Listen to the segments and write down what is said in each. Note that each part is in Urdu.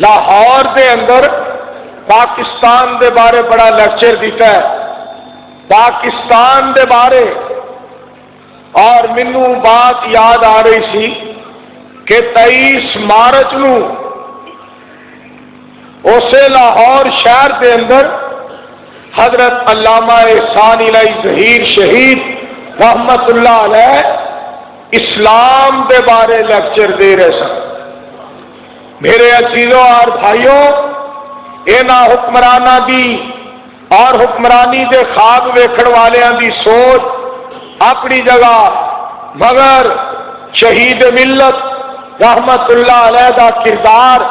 لاہور دے اندر پاکستان دے بارے بڑا لیکچر دیتا ہے، پاکستان دے بارے، اور مینو بات یاد آ رہی سی کہ 23 مارچ نو اسے لاہور شہر دے اندر حضرت علامہ احسان الہی ظہیر شہید رحمت اللہ علیہ اسلام دے بارے لیکچر دے رہے سن۔ میرے عزیزوں اور بھائیوں، اینا حکمرانہ دی اور حکمرانی دے خواب ویکھن والیاں دی سوچ اپنی جگہ، مگر شہید ملت رحمت اللہ علیہ دا کردار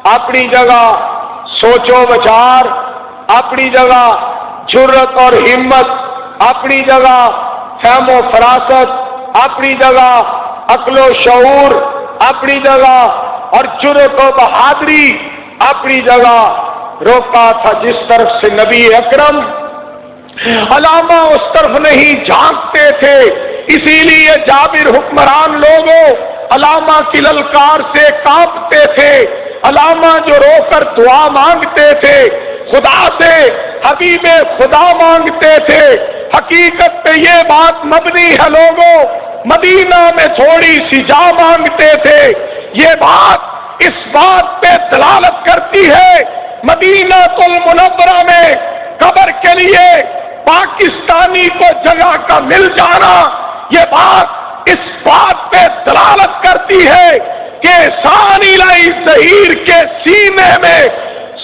اپنی جگہ، سوچ و بچار اپنی جگہ، جرت اور ہمت اپنی جگہ، فہم و فراست اپنی جگہ، عقل و شعور اپنی جگہ، اور جرت و بہادری اپنی جگہ۔ روکا تھا جس طرف سے نبی اکرم، علامہ اس طرف نہیں جھانکتے تھے، اسی لیے جابر حکمران لوگوں علامہ کی للکار سے کانپتے تھے۔ علامہ جو رو کر دعا مانگتے تھے، خدا سے حبیب خدا مانگتے تھے۔ حقیقت پہ یہ بات مبنی ہے لوگوں، مدینہ میں تھوڑی سی جا مانگتے تھے۔ یہ بات اس بات پہ دلالت کرتی ہے مدینہ المنورہ میں قبر کے لیے پاکستانی کو جگہ کا مل جانا، یہ بات اس بات پہ دلالت کرتی ہے کہ احسان الہی ظہیر کے سینے میں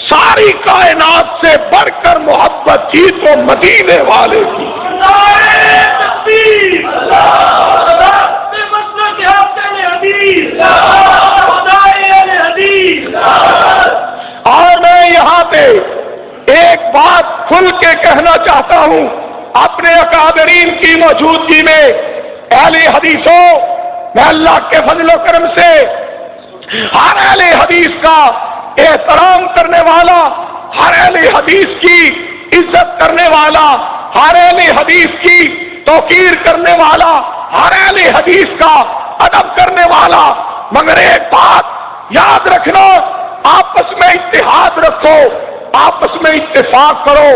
ساری کائنات سے بڑھ کر محبت تھی تو مدینے والے کی۔ اور میں یہاں پہ ایک بات کھل کے کہنا چاہتا ہوں اپنے اکابرین کی موجودگی میں، اہل حدیثوں، میں اللہ کے فضل و کرم سے ہر اہل حدیث کا احترام کرنے والا، ہر اہل حدیث کی عزت کرنے والا، ہر اہل حدیث کی توقیر کرنے والا، ہر اہل حدیث کا ادب کرنے والا، مگر ایک بات یاد رکھنا، آپس میں اتحاد رکھو، آپس میں اتفاق کرو،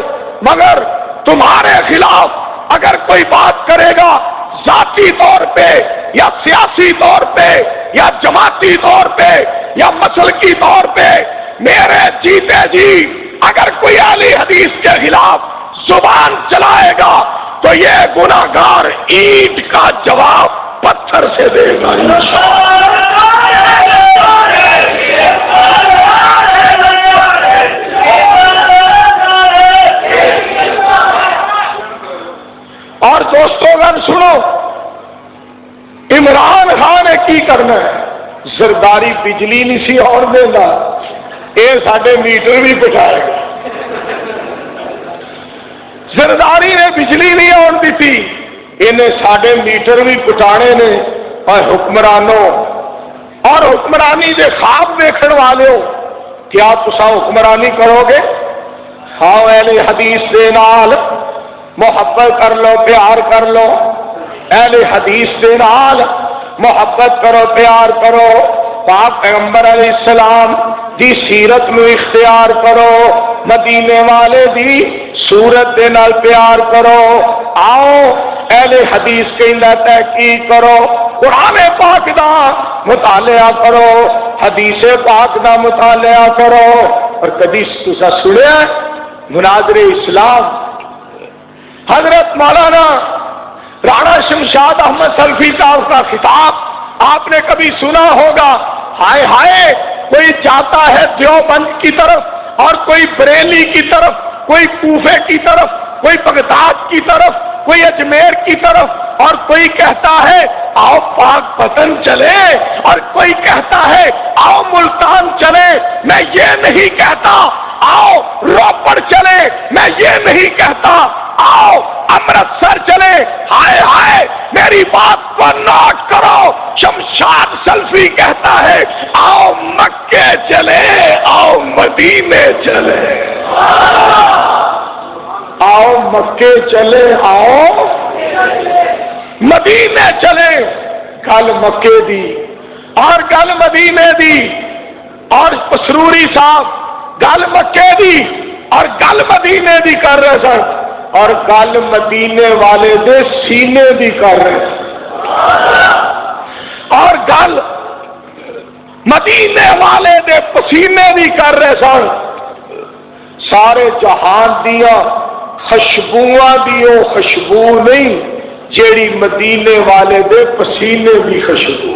مگر تمہارے خلاف اگر کوئی بات کرے گا ذاتی طور پہ یا سیاسی طور پہ یا جماعتی طور پہ یا مسلکی طور پہ، میرے جیتے جی اگر کوئی اہل حدیث کے خلاف زبان چلائے گا تو یہ گناہگار اینٹ کا جواب پتھر سے دے گا اور دوستوں گن سنو، عمران خان نے کی کرنا ہے، زرداری بجلی نہیں سی اور دینا، یہ سارے میٹر بھی بٹھائے گا۔ زرداری نے بجلی نہیں آن دیتی، انہیں سارے میٹر بھی پٹانے نے۔ اور حکمرانوں اور حکمرانی دے خواب دیکھن والے، کیا تسا حکمرانی کرو گے؟ ہاں، اہل حدیث دے نال محبت کر لو، پیار کر لو، اہل حدیث دے نال محبت کرو، پیار کرو، پاک پیغمبر علیہ السلام دی سیرت نو اختیار کرو، مدینے والے دی صورت دے نال پیار کرو۔ آؤ اہل حدیث کے اندر تحقیق کرو، قرآن پاک دا مطالعہ کرو، حدیث پاک دا مطالعہ کرو۔ اور کبھی تسا سنیا مناظر اسلام حضرت مولانا رانا شمشاد احمد سلفی صاحب کا خطاب آپ نے کبھی سنا ہوگا؟ ہائے ہائے، کوئی جاتا ہے دیوبند کی طرف اور کوئی بریلی کی طرف، کوئی کوفے کی طرف، کوئی بغداد کی طرف، کوئی اجمیر کی طرف، اور کوئی کہتا ہے آؤ پاک پتن چلے، اور کوئی کہتا ہے آؤ ملتان چلے۔ میں یہ نہیں کہتا آؤ روپڑ چلے، میں یہ نہیں کہتا آؤ امرتسر چلے۔ ہائے ہائے، میری بات کو نوٹ کرو، شمشاد سلفی کہتا ہے آؤ مکے چلے، آؤ مدینے چلے، آؤ مکے چلے، آؤ مدینے چلے۔ گل مکے دی اور گل مدینے دی، اور سروری صاحب گل مکے دی اور گل مدینے دی کر رہے سن اور گل مدینے والے دے سینے دی کر رہے سن اور گل مدینے والے دے پسینے دی کر رہے سن. سارے جہان دیا خوشبوواں دی او خوشبو نہیں جیڑی مدینے والے دے پسینے دی خوشبو.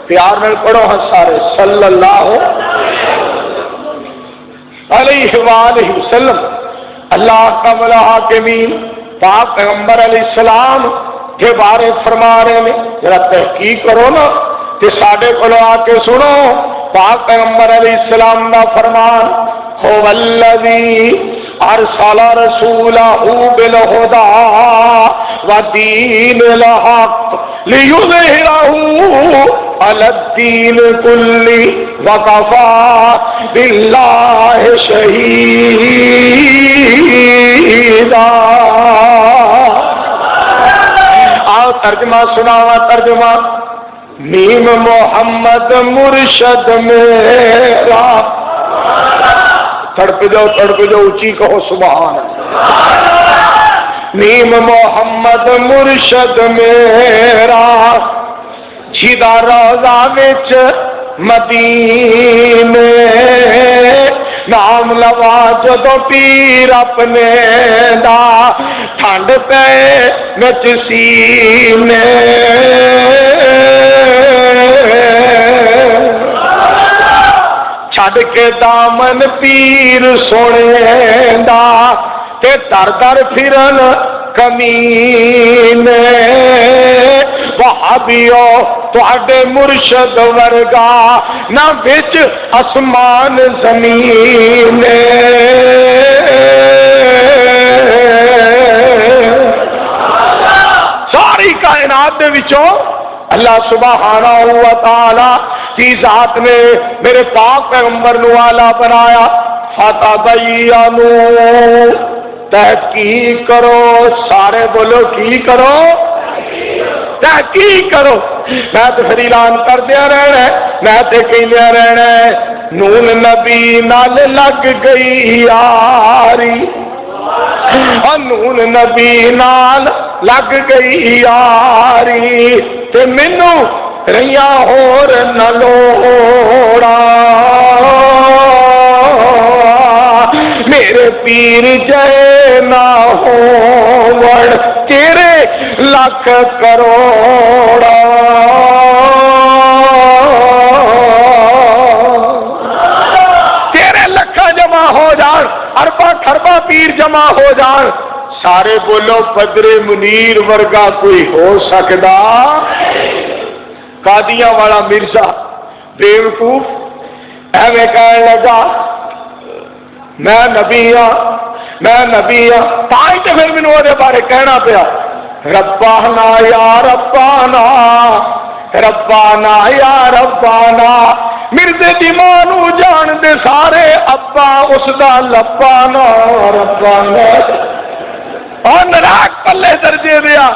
پیار نال پڑھو ہاں سارے صلی اللہ علیہ وآلہ وسلم. اللہ کا مولا حاکمین پاک پیغمبر علیہ السلام کے بارے فرما رہے ہیں. ذرا تحقیق کرو نا تے ساڈے کولوں آ کے سنو. پاک پیغمبر علیہ السلام دا فرمان هو الذی ارسل رسولہ بالہدی ودین الحق لیظہرہ علی الدین کلہ وکفی باللہ شہیدا. آؤ ترجمہ سناوا ترجمہ. نیم محمد مرشد میرا. تڑپ جاؤ اونچی کہو سبحان. نیم محمد مرشد میرا جیدا روضہ وچ مدینے نام لوا جدو پیر اپنے دا ٹھنڈ پہ وچ سینے. چھڈ کے دامن پیر سونے دا تے در در پھرن کمینے. وہابیو تہاڈے مرشد ورگا نہ وچ آسمان زمین. ساری کائنات دے وچوں اللہ سبحانہ و تعالی کی ذات نے میرے پاک پیغمبر نو اعلیٰ بنایا. فتبینو تحقیق کرو. سارے بولو کی کرو؟ تحقیق کرو. میں تو پھر اعلان کر دیا رہنا ہے, میں تو کہندیا رہنا ہے. نون نبی نال لگ گئی یاری, نون نبی نال لگ گئی یاری تے مینو رہیا ہور نہ لوڑا. میرے پیر جے نہ ہون تیرے لکھ کروڑا. تیرے لکھاں جمع ہو جان, ارباں خرباں پیر جمع ہو جان. سارے بولو بدر منیر ورگا کوئی ہو سکدا؟ قادیاں والا مرزا بیوقوف ایویں کہنے لگا میں نبی ہاں, میں نبی ہاں. تاں تے پھر مینوں دے بارے کہنا پیا ربانا یا ربانا, ربانا یا ربانا. مرزے دی ماں نو جان دے سارے ابا اس دا لبانا ربانا. اور نراک پلے درجے دیا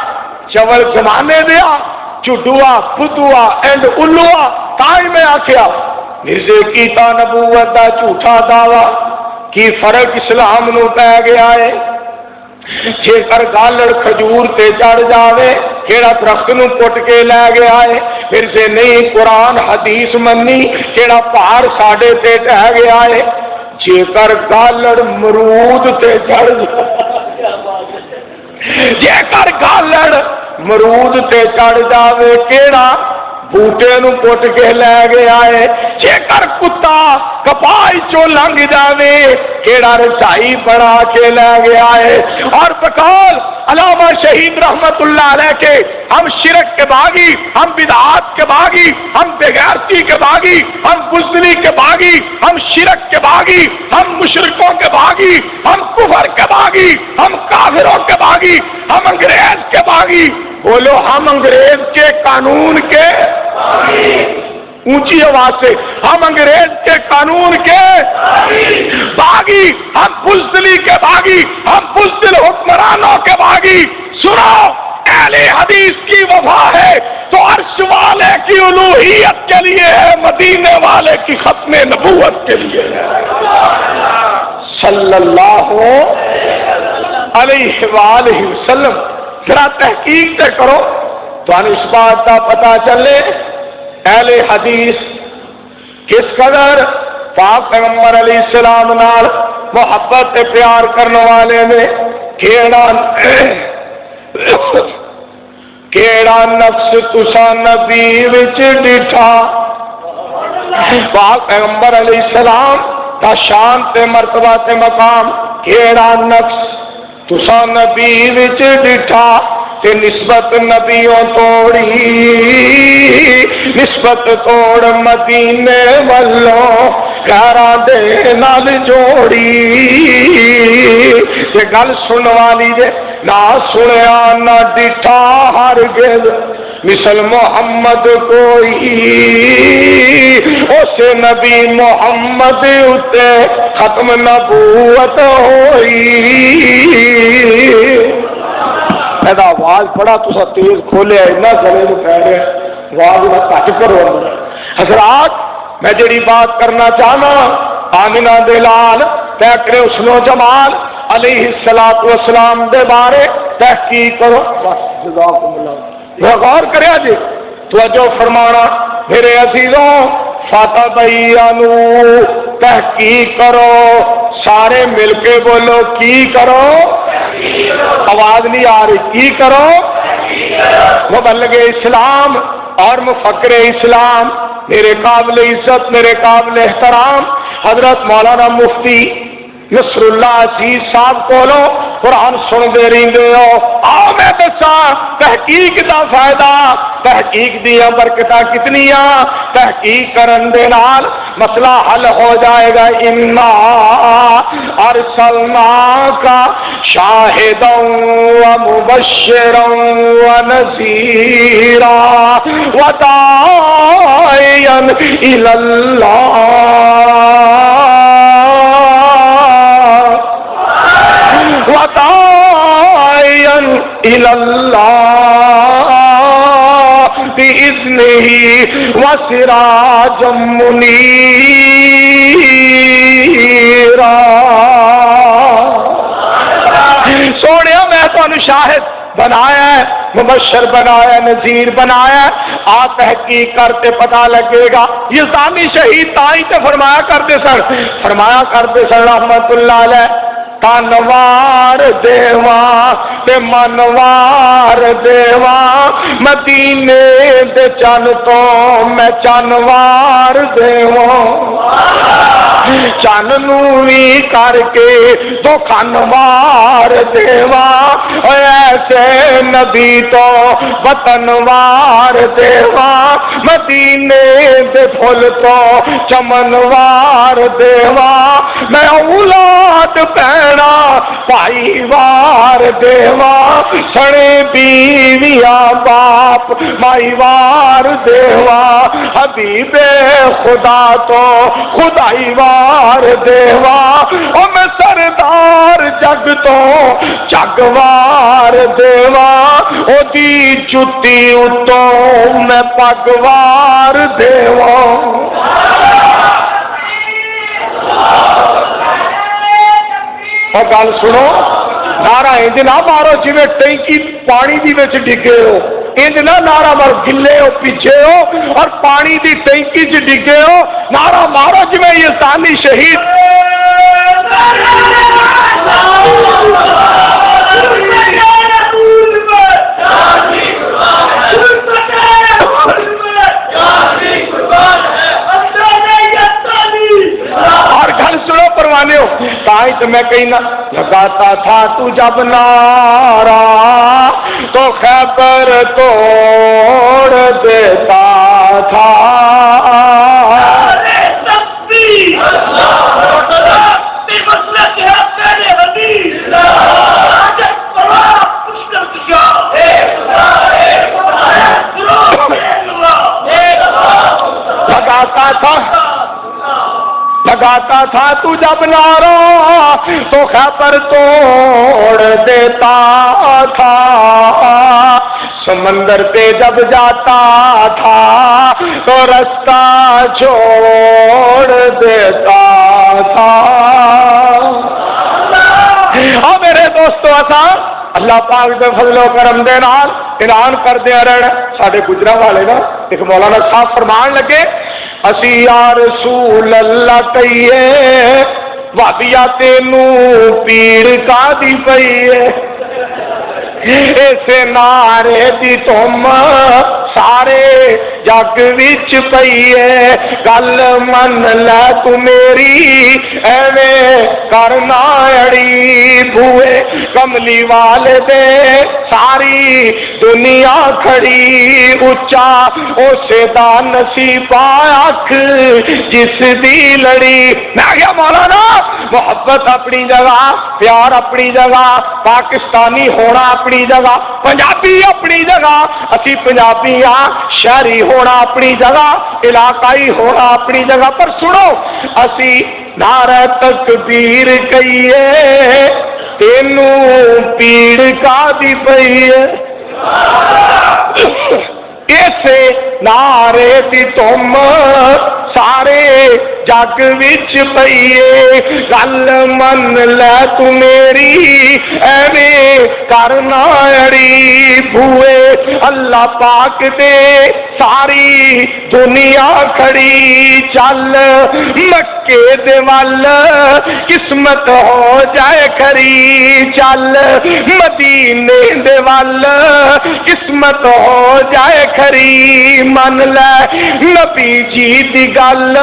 چول زمانے دیا چڈوا پتوا اینڈ الوا. تاں میں آخیا مرزے کیتا نبوت دا جھوٹا دعوی کی فرق اسلام نو پی گیا ہے. جے کر گالڑ کھجور تے چڑھ جاوے کیڑا درخت نو پٹ کے لے گیا ہے. پھر سے نہیں قرآن حدیث منی کیڑا پہاڑ ساڈے تے ٹہ گیا ہے. جے کر گالڑ مرود تے چڑھ جے کر گالڑ مرود تے چڑھ جاوے کیڑا بوٹے نو پٹ کے لے گیا ہے. جے کر کتا کپائی چو لنگ جاوے کیڑا رسائی بنا کے لے گیا ہے. اور بقول علامہ شہید رحمت اللہ علیہ کے ہم شرک کے باغی, ہم بدعات کے باغی, ہم بغیرتی کے باغی, ہم بزدلی کے باغی, ہم شرک کے باغی, ہم مشرکوں کے باغی, ہم کفر کے باغی, ہم کافروں کے باغی, ہم انگریز کے باغی. بولو ہم انگریز کے قانون کے اونچی آواز سے, ہم انگریز کے قانون کے باغی, ہم بزدلی کے باغی, ہم بزدل حکمرانوں کے باغی. سنو اہل حدیث کی وفا ہے تو عرش والے کی الوہیت کے لیے ہے، مدینے والے کی ختم نبوت کے لیے ہے۔ صلی اللہ علیہ وآلہ وسلم۔ ذرا تحقیق سے کرو تو اس بات کا پتہ چلے اہل حدیث کس قدر پاک پیغمبر علیہ السلام نال محبت پیار کرنے والے نے کیڑا نفس تسا نبی وچ ڈٹھا۔ پاک پیغمبر علیہ السلام کا شان تے مرتبہ تے مقام کیڑا نفس تسا نبی وچ ڈٹھا تے نسبت نبیوں توڑی، نسبت توڑ مدینے والوں گھراں دے نال جوڑی۔ تے گل سن والی جے نہ سنیا نہ ڈٹھا ہرگز مثل محمد کوئی، اس نبی محمد اتے ختم نبوت ہوئی۔ ایدا آواز بڑا تسا تیز کھولے اتنا گلے میں پہ رہے آواز میں کٹ کرو۔ حضرات میں جڑی بات کرنا چاہنا آمنہ دلال پیکر حسن و جمال علیہ السلام دے بارے تحقیق کرو۔ بس جزاکم اللہ، غور کریا جی توجہ فرمانا میرے عزیزوں، فتبینو تحقیق کرو، سارے مل کے بولو کی کرو، آواز نہیں آ رہی، کی کرو؟ مبلغ اسلام اور مفکر اسلام میرے قابل عزت میرے قابل احترام حضرت مولانا مفتی نصر اللہ عزیز صاحب کولو قرآن سن دے رہندے ہو۔ آؤ میں دسا تحقیق دا فائدہ، تحقیق دیا برکتاں کتنیاں، تحقیق کرن دے نال مسئلہ حل ہو جائے گا۔ انا ارسلناک شاہدا ومبشرا ونذیرا وداعیا الی اللہ وداعیا الی اللہ بإذنہ وسراجا منیرا۔ سوڑیا میں تو شاہد بنایا ہے، مبشر بنایا، نذیر بنایا، آ تحقیق کرتے پتہ لگے گا۔ یہ ثانی شہید تائیں تے فرمایا کرتے سن رحمت اللہ علیہ تنوار دیواں تے منوار دیواں مدینے دے چن تو میں چنوار دیواں، چن نوی کر کے تو کنوار دیواں، ایسے نبی تو وطنوار دیواں، مدینے دے پھول تو چمنوار دیواں، میں اولاد پینا بھائی وار دیواں، سڑے بیویاں باپ مائی وار دیواں، حبیب خدا تو خدائی وار دیواں، او میں سردار جگ تو جگوار دیواں، او دی جتی اتوں میں پگوار دیواں۔ اور گل سنو، نعرہ انج نہ مارو جی ٹینکی پانی دی وچ ڈگے ہو، انج نہ نعرہ مار گلے ہو پیچھے ہو اور پانی دی ٹینکی چ ڈگے ہو، نعرہ مارو جی یہ ثانی شہید۔ اور گھر سنو پروانے ہو، تائیں تو میں کہیں نہ لگاتا تھا تو جب نعرہ تو خیبر توڑ دیتا تھا، لگاتا تھا تو جب نعرہ تو خیبر توڑ دیتا تھا، سمندر پہ جب جاتا تھا تو رستہ چھوڑ دیتا تھا۔ اور میرے دوستو اساں اللہ پاک دے فضل و کرم دے نال اعلان کر دیا رہنا۔ ساڈے گجرا والے نا ایک مولانا صاحب فرمان لگے اسی یا رسول اللہ کہیے وابیا تینو پیڑ کا دی پئی ہے، اسے نعرے دی تم سارے جگ وچ پئی ہے، گل من لے تو میری ایویں کرنا اڑی، بوئے کملی والے دے ساری دنیا کھڑی، اچا اسے دا نصیب اکھ جس دی لڑی۔ میں کیا مولانا محبت اپنی جگہ، پیار اپنی جگہ، پاکستانی ہونا اپنی جگہ، پنجابی اپنی جگہ، اسی پنجابی ہاں، شہری ہونا اپنی جگہ، علاقائی ہونا اپنی جگہ، پر سنو اسی نعرہ تکبیر کہیے تینو پیڑ کا دی پئی ہے، ایسے نعرے دی تم سارے جگ وچ پئیے، گل من لے تو میری ایویں کرنا اڑی، بھوئے اللہ پاک دے ساری دنیا کھڑی، چل مکے دے ول قسمت ہو جائے کھری، چل مدینے دے ول قسمت ہو جائے کھری، من لے نبی جی دی گل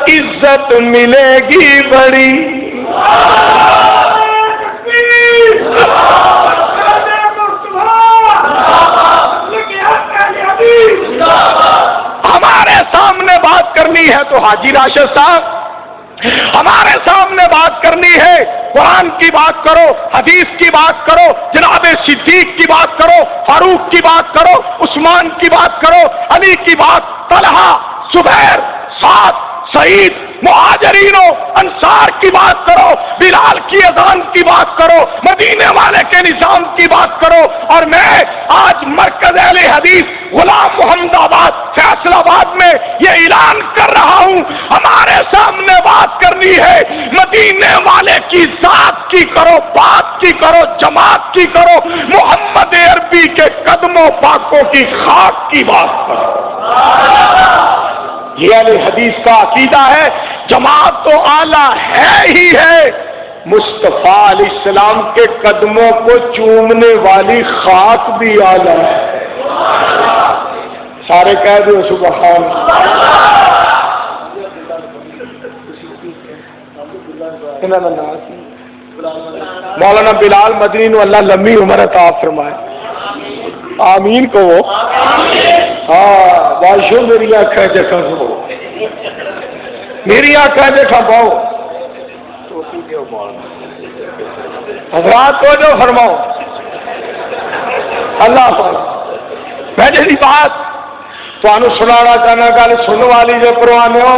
عزت ملے گی بڑی۔ ہمارے سامنے بات کرنی ہے تو حاجی راشد صاحب، ہمارے سامنے بات کرنی ہے قرآن کی بات کرو، حدیث کی بات کرو، جناب صدیق کی بات کرو، فاروق کی بات کرو، عثمان کی بات کرو، علی کی بات، طلحہ، زبیر، سعد، سعید، مہاجرین و انصار کی بات کرو، بلال کی اذان کی بات کرو، مدینے والے کے نظام کی بات کرو، اور میں آج مرکز اہل حدیث غلام محمد آباد فیصل آباد میں یہ اعلان کر رہا ہوں، ہمارے سامنے بات کرنی ہے مدینے والے کی ذات کی کرو، بات کی کرو، جماعت کی کرو، محمد عربی کے قدموں پاکوں کی خاک کی بات کرو۔ یہ اہل حدیث کا عقیدہ ہے، جماعت تو اعلیٰ ہے ہی ہے، مصطفیٰ علیہ السلام کے قدموں کو چومنے والی خاک بھی اعلیٰ ہے۔ سارے کہہ دو سبحان اللہ۔ مولانا بلال مدنی نو اللہ لمبی عمر عطا فرمائے، آمین کو۔ ہاں بادشاہ میری آنکھیں جکھا سو، میری آنکھیں جکھا پاؤ، حضرات کو جو فرماؤ اللہ فرماؤ۔ میں جی بات تمہیں سنانا چاہنا، گل سننے والی جو پروانے ہو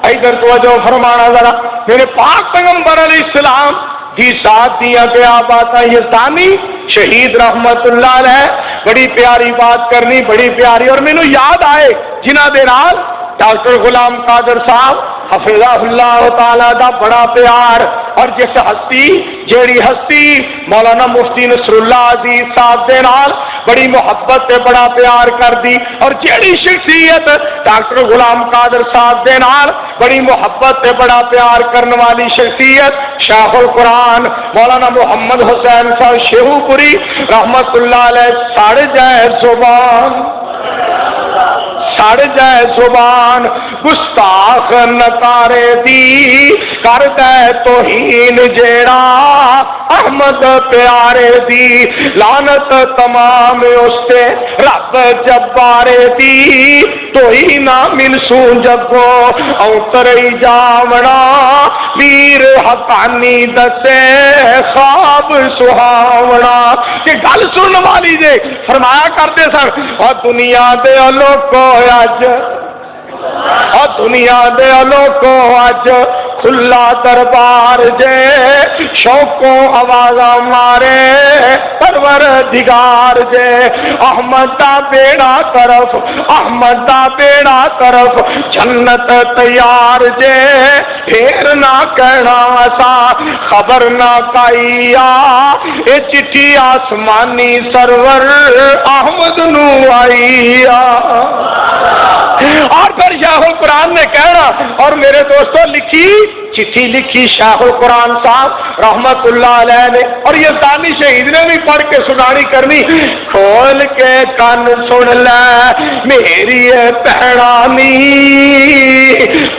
ادھر توجہ فرمانا ذرا۔ میرے پاک پیغمبر علیہ السلام دی ساتھ دیا گیا باتاں یہ ثانی شہید رحمت اللہ علیہ، بڑی پیاری بات کرنی، بڑی پیاری، اور مینوں یاد آئے جنہ دے نال ڈاکٹر غلام قادر صاحب حفظہ اللہ تعالی دا بڑا پیار، اور جس ہستی جیڑی ہستی مولانا مفتی نصر اللہ عزیز صاحب دے نال بڑی محبت تے بڑا پیار کر دی، اور جیڑی شخصیت ڈاکٹر غلام قادر صاحب دے نال بڑی محبت تے بڑا پیار کرنے والی شخصیت شیخ القرآن مولانا محمد حسین صاحب شیہو پوری رحمت اللہ علیہ، سڑ جائے زبان، سڑ جائے زبان، گستاخ نکارے دی کر دے توہین جیڑا احمد پیارے دی، لعنت تمام اس تے رب جبارے دی، تو ہی نہ ملسوں جگو اوترئی جاونا، ویر حقانی دسے خواب سہاونا۔ کہ گل سن والی جے فرمایا کرتے سن، اور دنیا دے لوکو اج، اور دنیا دے لوکو اج اللہ دربار جے شوقوں آواز مارے پروردگار جے احمد دا بیڑا طرف احمد دا بیڑا طرف جنت تیار جے پھر نہ کہنا سا خبر نہ کائیا اے چٹھی آسمانی سرور احمد نو آئیا اور پھر شیخ القرآن نے کہنا اور میرے دوستوں لکھی چٹھی لکھی شیخ القرآن صاحب رحمت اللہ علیہ نے اور یہ ثانی شہید نے بھی پڑھ کے سنانی کرنی کھول کے کان سن لے میری پہرانی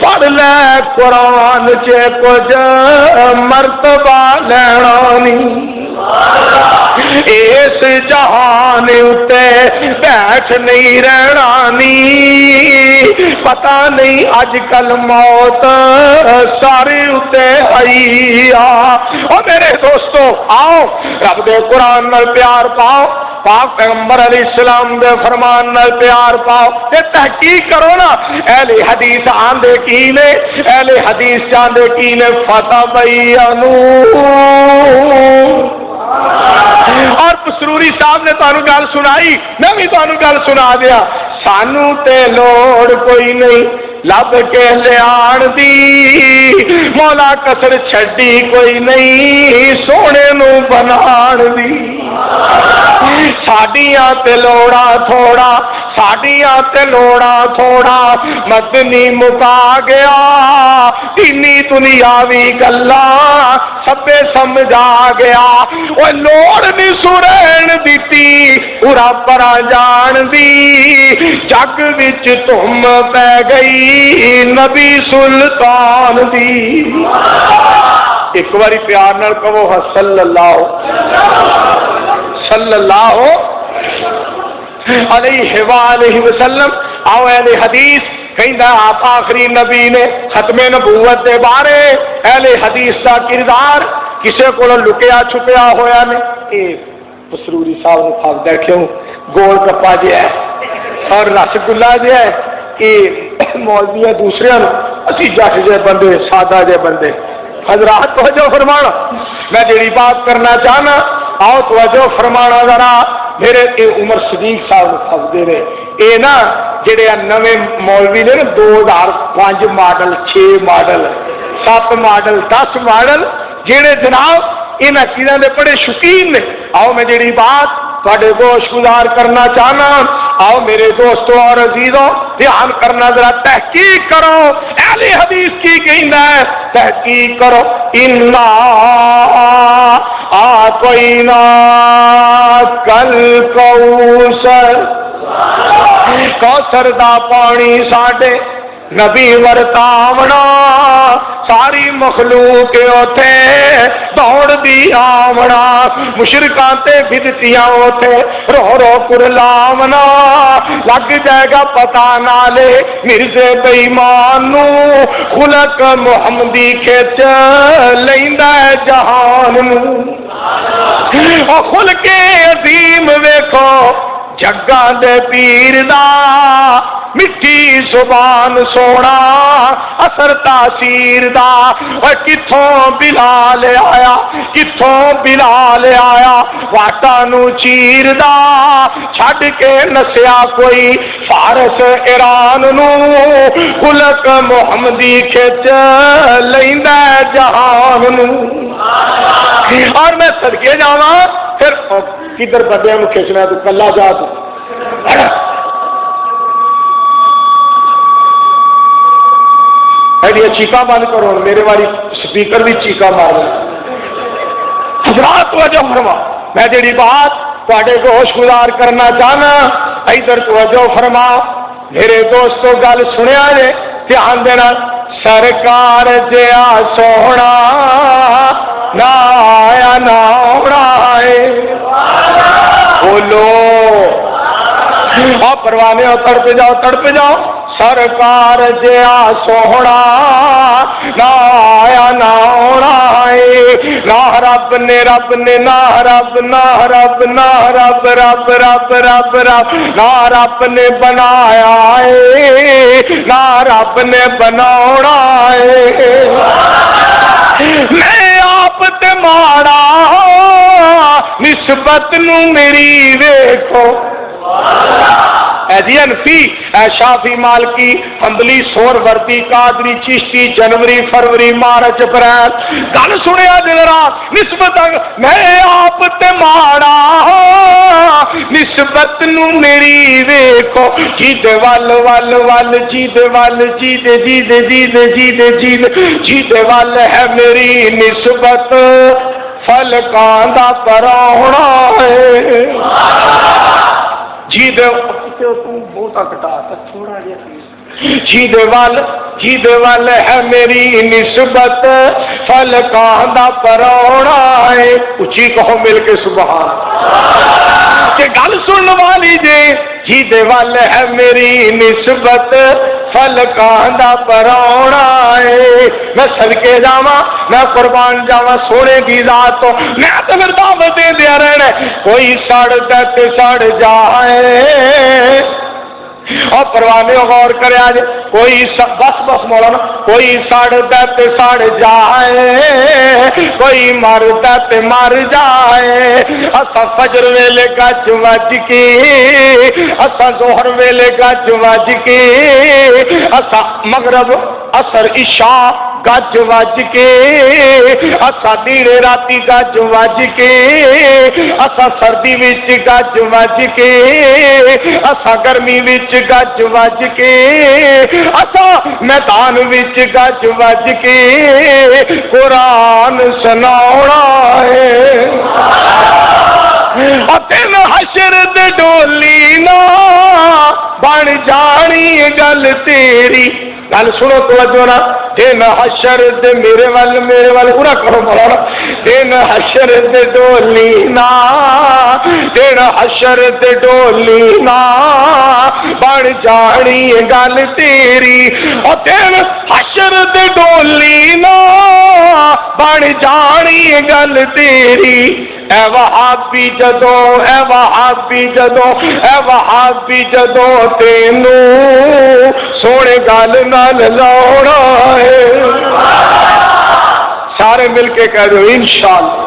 پڑھ لے قرآن چے کچھ مرتبہ لینانی اس جہان اتے بیٹھ نہیں رہنانی پتہ نہیں اج کل موت سارے اتے آئی اور میرے دوستو آؤ رب دے قرآن نال پیار پاؤ پاک پیغمبر علیہ السلام دے فرمان نال پیار پاؤ تے تحقیق کرو نا اہل حدیث آندے کی نے اہل حدیث چاندے کی نے فتبینو اور پسروری صاحب نے تانوں گل سنائی میں بھی تانوں گل سنا دیا سانو تے لوڑ کوئی نہیں لب کے لیان دی مولا کسر چھڈی کوئی نہیں سونے نو بنان دی ساڈیاں تے لوڑا تھوڑا ساڈیاں تے لوڑا تھوڑا مدنی مکا گیا دینی دنیاوی گلاں سبے سمجھا گیا او لوڑ نہیں سرین دیتی پورا پرا جان دی جگ وچ تم پہ گئی نبی سلطان دی ایک باری پیار نال کہو صلی اللہ علیہ وآلہ وسلم آؤ اہل حدیث کہندا آپ آخری نبی نے ختم نبوت دے بارے اہل حدیث دا کردار کسے کو لکیا چھپیا ہویا نے اے پسروری صاحب نے کھا دیکھو گول گپا جے ہے اور رس گلا جے ہے کہ مولوی دوسرے اسی جٹ جے بندے سادہ جے بندے حضرات توجہ فرمانا میں جڑی بات کرنا چاہنا آؤ توجہ فرمانا ذرا میرے عمر صدیق صاحب خبدے نے اے نا جڑے نویں مولوی نے 2005 ماڈل 6 ماڈل 7 ماڈل 10 ماڈل جڑے جناب انہاں چیزاں دے بڑے شوقین نے آؤ میں جڑی بات تواڈے گوش گزار کرنا چاہنا آؤ میرے دوستوں اور عزیزوں دھیان کرنا ذرا تحقیق کرو اہل حدیث کی کہندا ہے تحقیق کرو انا آتینا کل کوثر کوثر دا پانی ساڈے نبی ورتاونا ساری مخلوق اوتھے دوڑ دی آونا مشرکاں تے بدتیاں اوتھے رو رو کرلاونا لگ جائے گا پتہ نالے مرزے بے ایمان نو خلق محمدی کھچ لیندا ہے جہان نو او خلق عظیم ویکھو جگہ دے پیر دا مٹھی زبان سونا اثر تاثیر دا اور کتھوں بلال آیا کتھوں بلال آیا واٹا نو چیر دا چھڈ کے نسیا کوئی فارس ایران نو خلق محمدی کھچ لیندا جہان نو اور میں صدقے جاواں پھر کدھر بندے نو کھچنا تو کلا جا تو چیقا بند کرو میرے والی سپیکر بھی چیقا مار حضرات توجہ فرما میں جڑی بات تواڈے کو ہوش گزار کرنا چاہنا ادھر توجہ فرما میرے دوستو گل سنیا جے دھیان دینا سرکار جیا سونا نہ آیا نہ آنا ہے بولو پروانے ہو تڑپ جاؤ سرکار جیا سونا نہ آیا نہ آنا ہے نہ رب نے نہ رب نہ رب نے بنایا ہے نہ رب نے بنانا ہے میں آپ تے ماڑا نسبت نو میری ویکھو اے جی انفی اے شافی مالکی حنبلی سور وردی قادری چشتی جنوری فروری مارچ اپریل گل سنیا جنرا نسبت میں آپ تے ماڑا نسبت نو میری ویکھو جی دے ول ول ول جی دے ول جی دے جی دے جی دے جی دے جی دے جی دے ول ہے میری نسبت فلکاں دا پراہنا ہے جی دے بہت کٹا تھوڑا جہا جی دے ول ہے میری نسبت فلکاں دا پراہنا ہے اچھی کہو مل کے سبحان کہ گل سن والی جی دے ول ہے میری نسبت فلکاں دا پراہنا ہے میں صدقے جاواں میں قربان جاواں سونے دی ذات تو میں تے پھر دعوت دے دیا رہنا کوئی سڑ تے سڑ جائے اور پروانے غور کرے آج کوئی بس مولانا کوئی سڑ تے سڑ جائے کوئی مر تے مر جائے اسا فجر ویلے گج وج کے اسا ظہر ویلے گج وج کے اسا مغرب اثر عشاء گج وج کے اسا دیرے راتی گج وج کے اسا سردی وچ گج وج کے اسا گرمی وچ گج وج کے اسا میدان وچ گج وج کے قرآن سناونا ہے دن حشر دے ڈولی نا بن جانی گل تیری گل سنو توجہ نا دن حشر دے میرے ول پورا کرو مولانا دن حشر دے ڈولی نا دن حشر دے ڈولی نا بن جانی گل تیری اور دن حشر دے ڈولی نا بن جانی گل تیری اے وہابی جدو اے وہابی جدو اے وہابی جدو تینو سونے گل نال لاؤنا ہے سارے مل کے کہہ دو انشاءاللہ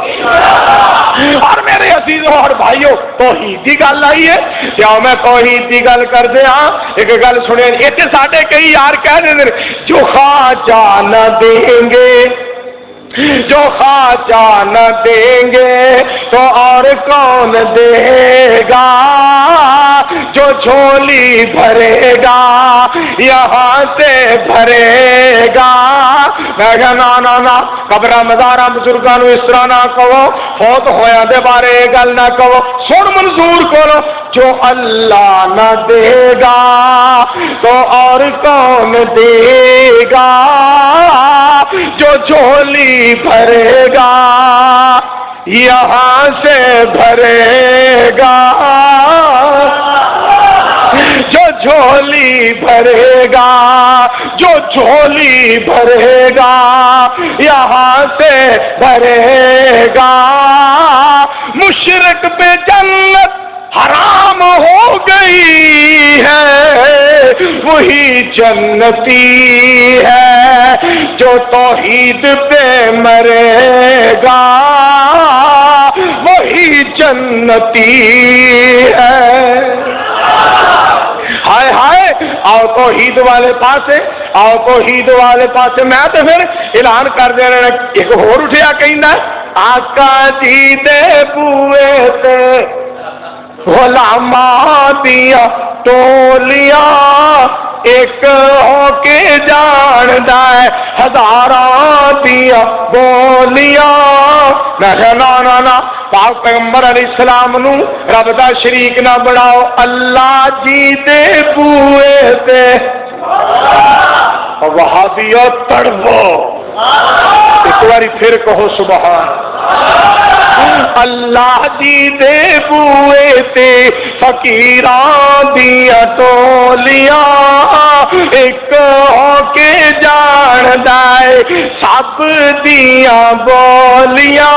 اور میرے عزیزوں اور بھائیوں توحید کی گل آئی ہے کیا میں توحید کی گل کر دے ہاں ایک گل سنے اتنے ساڈے کئی یار کہہ دے جو خواجہ نہ دیں گے جو خواجہ نہ دیں گے تو اور کون دے گا جو جھولی بھرے گا یہاں سے بھرے گا میں کہا نا قبرہ مزارہ بزرگاں نو اس طرح نہ کہو فوت ہویا دے بارے گل نہ کہو سن منظور کرو جو اللہ نہ دے گا تو اور کون دے گا جو جھولی بھرے گا یہاں سے بھرے گا جو جھولی بھرے گا جو جھولی بھرے گا یہاں سے بھرے گا مشرک پہ جنت حرام ہو گئی ہے وہی جنتی ہے جو توحید پہ مرے گا وہی جنتی ہے ہائے ہائے آؤ توحید والے پاسے آؤ توحید والے پاسے میں تو پھر اعلان کر دے رہا ایک اور اٹھیا کہنا آقا جی دے بوئے تے غلاماں دیا ٹولیاں ایک ہو کے جاندا ہے ہزاراں دیا بولیاں میں نا پاک پیغمبر علیہ السلام نو رب دا شریک نہ بناؤ اللہ جی دے بوئے تے وہابیو تڑپو ایک باری پھر کہو سبحان اللہ جی دے بوئے تے فقیراں دیا ٹولیاں ایک ہو کے جاندا ہے سب دیا بولیاں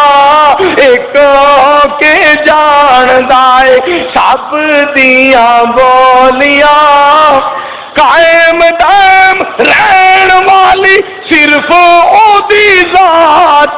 ایک ہو کے جاندا ہے سب دیا بولیاں قائم دائم رہن والی صرف او دی ذات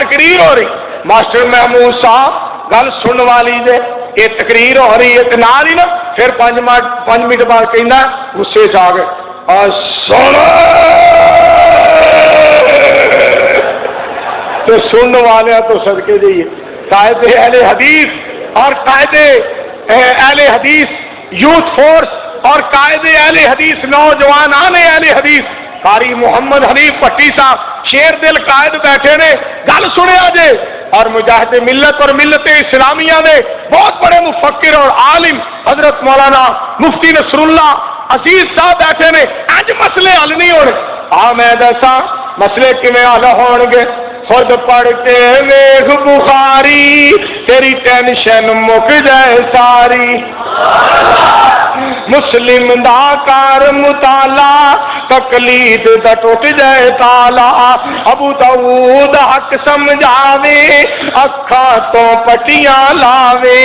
تقریر ہو رہی, ماسٹر محمود صاحب گل سن والی جے, یہ تقریر ہو رہی ہے تے نال ہی نا پھر 5 منٹ بعد کہنا غصے سے آ گئے تو سننے والے تو صدقے جائیے. قائد اہل حدیث اور قائد اہل حدیث یوتھ فورس اور قائد اہل حدیث نوجوان اہل حدیث قاری محمد حنیف پٹی صاحب شیر دل قائد بیٹھے نے, گل سنیا جے. اور مجاہد ملت اور ملت اسلامیہ نے بہت بڑے مفکر اور عالم حضرت مولانا مفتی نصر اللہ عزیز صاحب بیٹھے نے. اج مسئلے حل نہیں ہونے. میں دسا مسئلے کیویں حل ہون گے؟ خود پڑھ کے ویکھ بخاری تیری ٹینشن مک جائے ساری. مسلم دا کار مطالعہ تقلید دا ٹوٹ جائے تالا. ابو داؤد حق سمجھاوے اکھاں تو پٹیاں لاوے.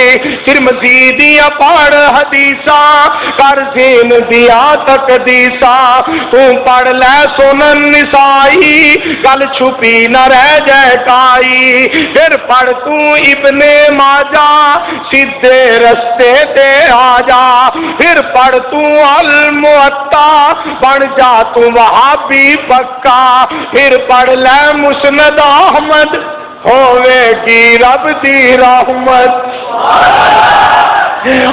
ترمذی دیا پڑھ حدیثاں کر زین دیا تقدیساں. تو پڑھ لے سنن نسائی گل چھپی نہ رہ جائے کائی. پھر پڑھ تو ابن ماجہ سیدھے رستے تے آ جا. پھر پڑھ تو الموطا بن جا تو وہابی پکا. پھر پڑھ لے مسند احمد ہوے کی رب دی رحمت.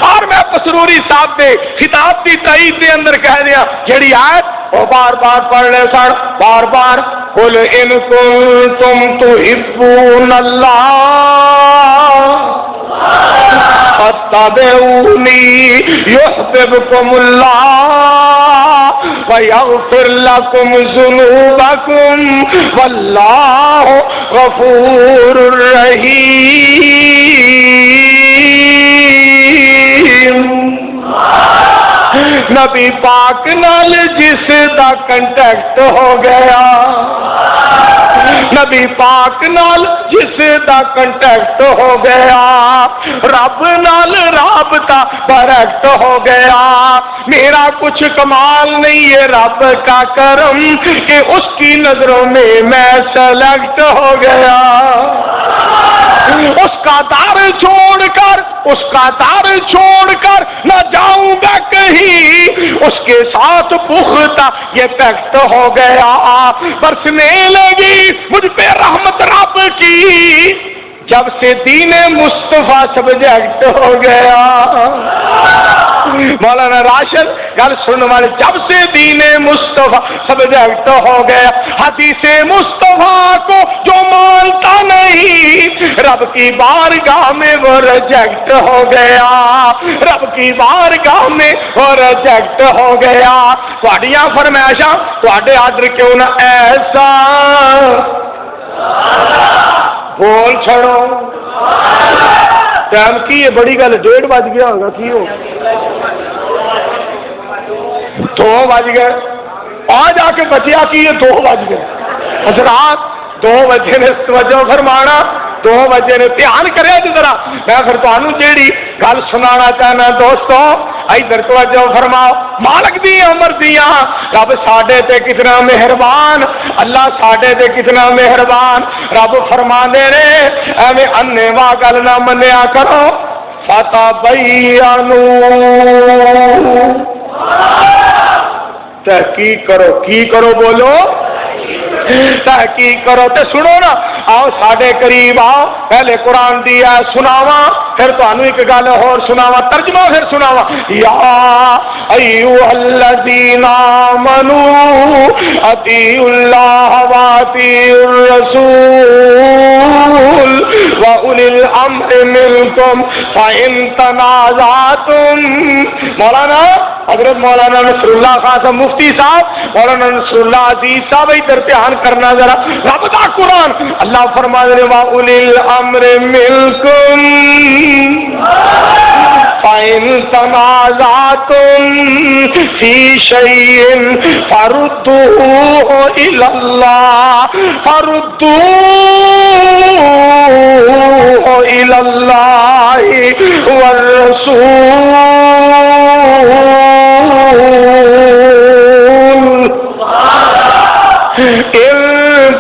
اور میں پسروری صاحب دے خطاب دی تائید دے اندر کہہ دیا جڑی آیت وہ بار بار پڑھ لے سن بار بار. قل ان کنتم تحبون اللہ فاتبعونی یحببکم اللہ ویغفر لکم ذنوبکم واللہ غفور رحیم. نبی پاک نال جس دا کنٹیکٹ ہو گیا, نبی پاک نال جس دا کنٹیکٹ ہو گیا, رب نال رابطہ ڈائریکٹ ہو گیا. میرا کچھ کمال نہیں ہے رب کا کرم کہ اس کی نظروں میں میں سلیکٹ ہو گیا. اس کا دار چھوڑ کر اس کا دار چھوڑ کر نہ جاؤں گا کہیں, اس کے ساتھ پختہ یہ پیکٹ ہو گیا. برسنے لگی مجھ پہ رحمت رب کی جب سے دین مصطفیٰ سبجیکٹ ہو گیا. مولانا راشد گل سننے والے جب سے دین مصطفیٰ سبجیکٹ ہو گیا. حدیث مصطفیٰ کو جو مانتا نہیں رب کی بارگاہ میں وہ ریجیکٹ ہو گیا. رب کی بارگاہ میں وہ ریجیکٹ ہو گیا. تہاڈیاں فرمائشاں تہاڈے آرڈر کیوں نہ ایسا بول چھڑو. ٹائم کی یہ بڑی گل 1:30 بج گیا ہوگا کی ہو 2 بج گئے. آ جا کے بچیا کی یہ 2 بج گئے. حضرات 2 بجے نے توجہ فرمانا 2 بجے نے دھیان کرے ذرا. میں پھر تمہیں جیڑی گل سنانا چاہنا دوستو ادھر توجہ فرماؤ. مالک دی امر دیاں رب ساڈے تے کتنا مہربان, اللہ ساڈے تے کتنا مہربان. رب فرماندے نے ایویں انے وا گل نہ منیا کرو. فتبینوا تحقیق کرو. کی کرو بولو تحقیق کرو. تے سنو نا آؤ ساڈے قریب آؤ پہلے قرآن دیا سناواں پھر تانوں ایک گل اور سناواں ترجمہ پھر سناواں. یا ایھا الذین آمنوا اطیعوا اللہ واطیعوا الرسول واولی الامر منکم فان تنازعتم. مولانا حضرت مولانا نصر اللہ خان صاحب مفتی صاحب مولانا نصر اللہ عزیز صاحب ادھر دھیان کرنا ذرا. رب دا قرآن اللہ فرما دے واولی الامر منکم فَإِن تَنَازَعْتُمْ فِي شَيْءٍ فَرُدُّوهُ إِلَى اللَّهِ وَالرَّسُولِ إِن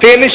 3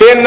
3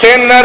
3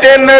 3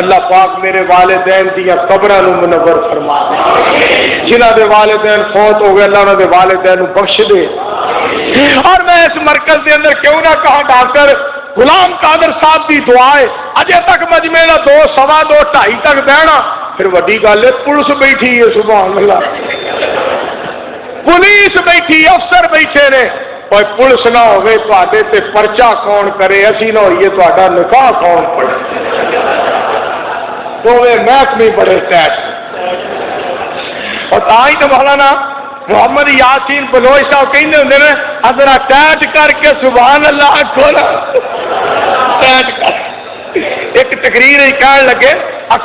اللہ پاک میرے والدین دیا قبراں نو منور فرما دے، جنہاں دے والدین فوت ہو گئے اللہ انہاں دے والدین نو بخش دے۔ اور میں اس مرکز کے اندر کیوں نہ کہا ڈاکٹر غلام قادر صاحب کی دعا ہے اجے تک مجمع نہ 2 سوا 2 2:30 تک بہنا، پھر وڈی گل ہے پولیس بیٹھی ہے، سبحان اللہ، پولیس بیٹھی، افسر بیٹھے نے، اور پولیس نہ ہوئے تواڈے تے پرچہ کون کرے، اسی نہ ہوئیے تواڈا نکاح کون پڑھے، دوویں محکمے بڑے ٹیٹ۔ اور تاں تو مولانا محمد یاسین بلوچ صاحب کہندے ہوندے نے ذرا ٹیٹ کر کے سبحان اللہ آکھو نا، ٹیٹ کر۔ ایک تقریر کہن لگے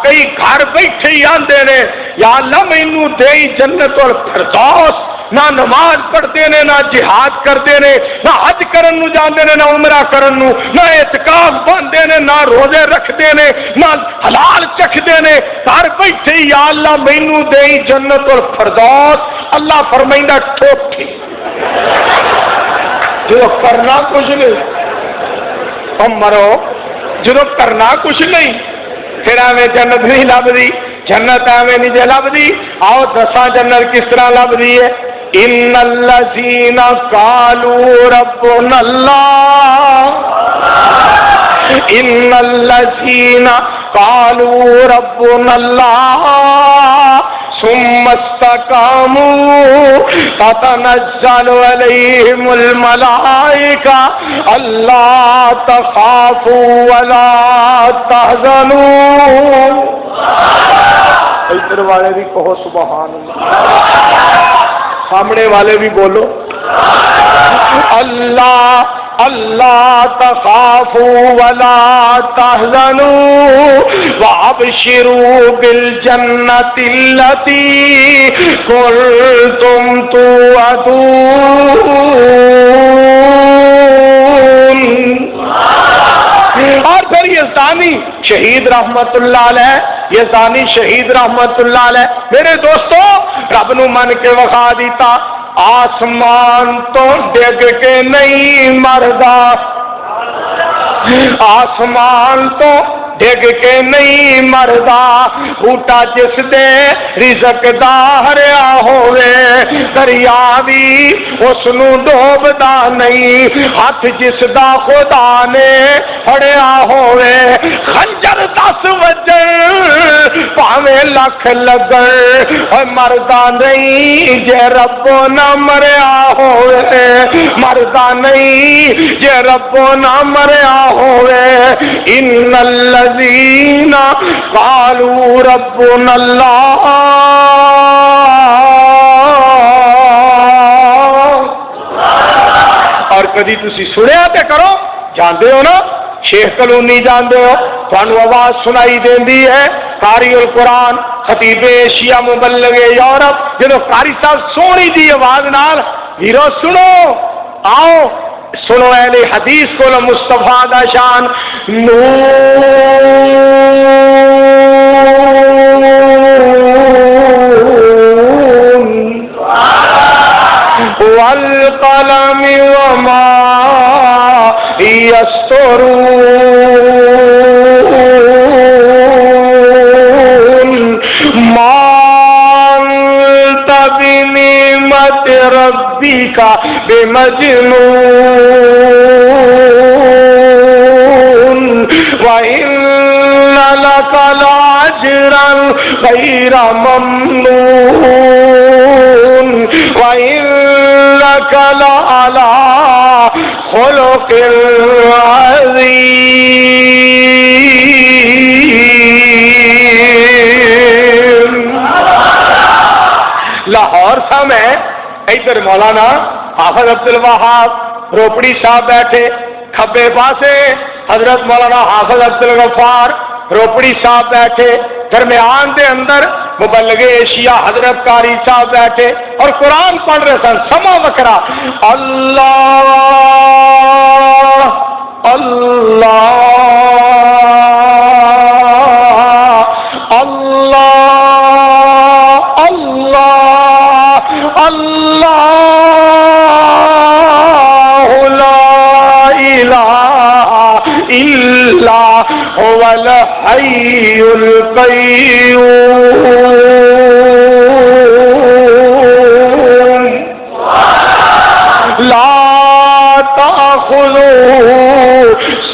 کئی گھر بیٹھے ہی آندے نے یا اللہ مینوں دے جنت الفردوس، نہ نماز پڑھتے نے، نہ جہاد کرتے نے، نہ حج کرن نو جاندے نے، نہ عمرہ کرن نو، نہ اعتکاف باندھے نے، نہ روزے رکھتے نے، نہ حلال چکھتے نے، گھر بیٹھے یا اللہ مینوں دے جنت الفردوس۔ اللہ فرمائندا ٹھوکے جو کرنا کچھ نہیں، تم مرو جو کرنا کچھ نہیں، پھر ہمیں جنت نہیں لبدی، جنت ہمیں نہیں لبدی۔ آؤ دساں جنت کس طرح لبدی ہے؟ ان الذین قالوا ربنا اللہ، ان الذین قالوا ربنا اللہ ثم استقاموا تتنزل عليهم الملائكة ألا تخافوا ولا تحزنوا۔ ادھر والے بھی کہو سبحان اللہ، سامنے والے بھی بولو اللہ اللہ تخافوا ولا تحزنوا وابشروا بالجنة التي كنتم توعدون۔ اور پھر یہ زانی شہید رحمت اللہ علیہ، یہ زانی شہید رحمت اللہ علیہ، میرے دوستو رب نو من کے وقا دیتا، آسمان تو ڈگ کے نہیں مردا، آسمان تو ڈگ کے نہیں مردا، بوٹا جس دے رزق دا ہریا ہوئے، دریا بھی اس نو ڈوبدا نہیں، ہاتھ جس دا خدا نے پھڑیا ہوئے، خنجر 10 وجن پاویں لکھ لگن، اور مردا نہیں جے رب نہ مریا ہوئے، مردا نہیں جے رب نہ مریا ہوئے۔ ان الذین قالوا ربنا اللہ، اور کدی تسی سنیا تے کرو، جاندے ہو نا شیخ کلونی جاندے ہو، تھانوں آواز سنائی دیندی ہے قاری القرآن خطیب ایشیا مبلغ یورپ، جدو قاری صاحب سونی دی آواز نال ہیرو سنو، آؤ سنو اہل حدیث کو مصطفیٰ دا شان، نون والقلم وما يسطرون ما أنت بنعمة ربك بمجنون وإن لك لأجرا غير ممنون وإنك لعلى خلق عظيم۔ لاہور سا میں ادھر مولانا حافظ عبد الوہاب روپڑی صاحب بیٹھے، کھبے پاسے حضرت مولانا حافظ عبد الغفار روپڑی صاحب بیٹھے، درمیان دے اندر مبلغ ایشیا حضرت قاری صاحب بیٹھے اور قرآن پڑھ رہے سن، سما وکرا اللہ اللہ اللہ اللہ اللہ لا الہ الا هو الحي حي القيوم لا تأخذه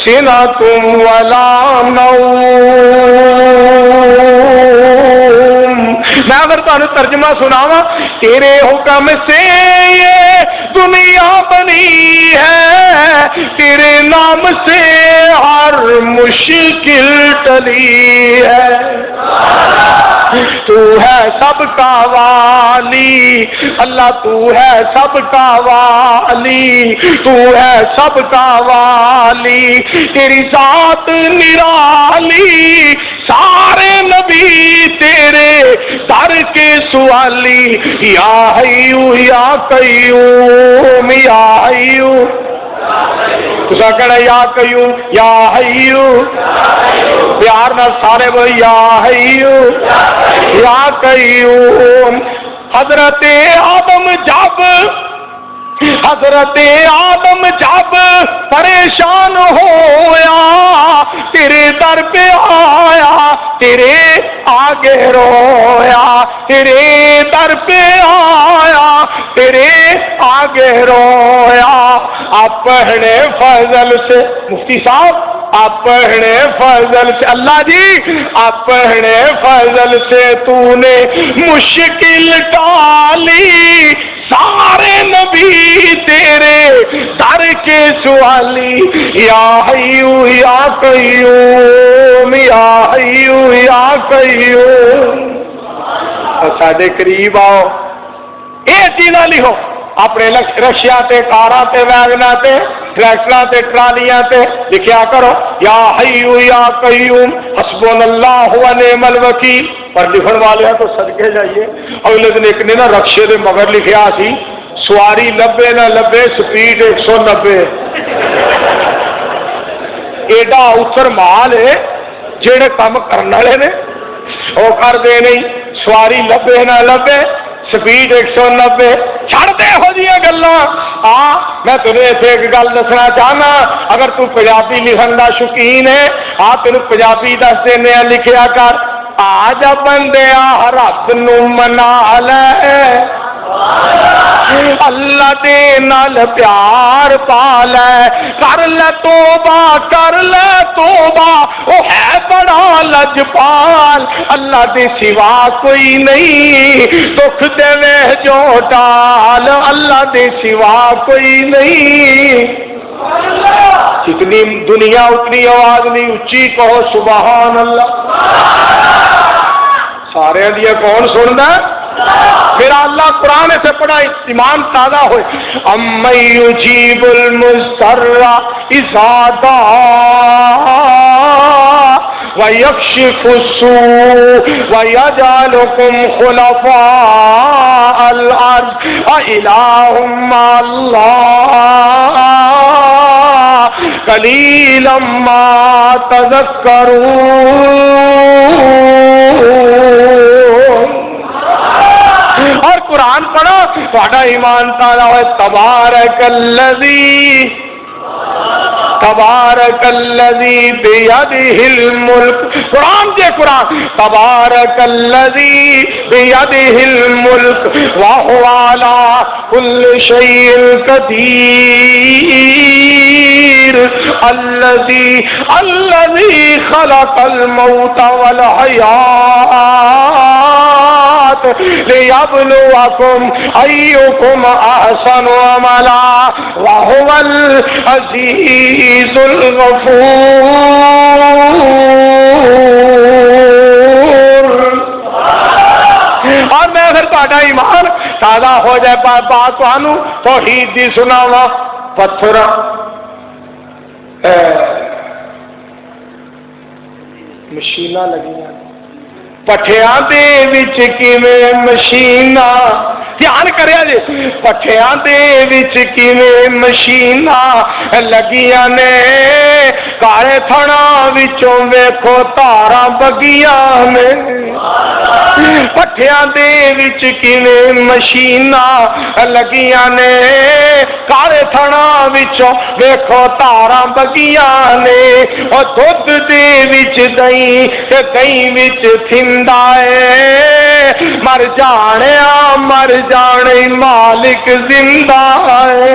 سنة ولا نوم. میں اگر تمہیں ترجمہ سناواں، تیرے حکم سے یہ دنیا بنی ہے، تیرے نام سے ہر مشکل ٹلی ہے. تو ہے سب کا والی اللہ، تو ہے سب کا والی، تو ہے سب کا والی، تیری ذات نرالی، سارے نبی تیرے در کے سوالی. یا حیو یا قیوم یا حیو، تسا کہنا یا قیوم یا حیو، پیار نہ سارے وہ یا حیو یا قیوم. حضرت آدم جب پریشان ہویا، تیرے در پہ آیا، تیرے آگے رویا، تیرے در پہ آیا، تیرے آگے رویا. اپنے فضل سے مفتی صاحب، اپنے فضل سے اللہ جی، اپنے فضل سے تو نے مشکل ٹالی، سارے نبی تیرے در کے سوالی. یا حیو یا قیوم یا حیو یا قیوم. ساڈے قریب آؤ، یہ چیزاں لکھو اپنے رکشیاں تے، کاراں تے، ویگناں تے، ٹریکٹراں تے، ٹرالیاں تے لکھیا کرو یا حیو یا قیوم حسبنا اللہ و نعم الوکیل. پر لکھن والے ہیں تو صدقے جائیے. اگلے دن ایک نے نا رکشے دے مگر لکھیا سی سواری لبے نہ لبے سپیڈ 190. ایڈا اتر مال ہے جہے کام کرنے والے نے وہ کرتے نہیں. سواری لبے نہ لبے سپیڈ 190. چھڑ دے ہو جیاں گلاں. ہاں میں تمہیں ایسے ایک گل دسنا چاہنا، اگر تو پنجابی لکھن کا شوقین ہے، ہاں تین پنجابی دس دینے لکھیا کر. آج بندیا رب نو منا لے، اللہ دے نال پیار پا لے، کر لے توبہ کر لے توبہ، وہ ہے بڑا لجپال، اللہ دے سوا کوئی نہیں، دکھ دے جو ڈال، اللہ دے سوا کوئی نہیں. جتنی دنیا اتنی آواز نہیں اچھی کہو سبحان اللہ. سارے دیا کون سندا؟ میرا اللہ قرآن سے پڑھا ایمان تازہ ہوئے. اَمَّن يُجِيبُ الْمُضْطَرَّ إِذَا دَعَاهُ وَيَكْشِفُ السُّوءَ وَيَجْعَلُكُمْ خُلَفَاءَ الْأَرْضِ أَإِلَٰهٌ مَّعَ اللَّهِ قَلِيلًا مَّا تَذَكَّرُونَ. اور قرآن پڑھو تھوڑا ایمان تازہ ہوئے. تبارک الذی بیدہ الملک. قرآن جے قرآن. تبارک الذی بیدہ الملک وہو علی کل شیء قدیر. الذی خلق الموت والحیات لیبلوکم ایکم احسن عملا وہو العزیز الغفور. اور میں پھر تہاڈا ایمان تازہ ہو جائے بات تانوں توحید دی سناواں. پتھر مشیناں لگیاں پٹھیاں دے وچ کیویں مشیناں. دھیان کریا جی. پٹھیاں دے وچ کیویں مشیناں لگیاں نے، کارے تھڑا وچوں ویکھو تاراں بگیاں نے. پٹھیاں دے وچ کیویں مشیناں لگیاں نے، کارے تھڑا وچوں ویکھو تاراں بگیاں نے. او دودھ دے وچ دئی تے دئی وچ تھندا اے مر جانے مالک زندہ اے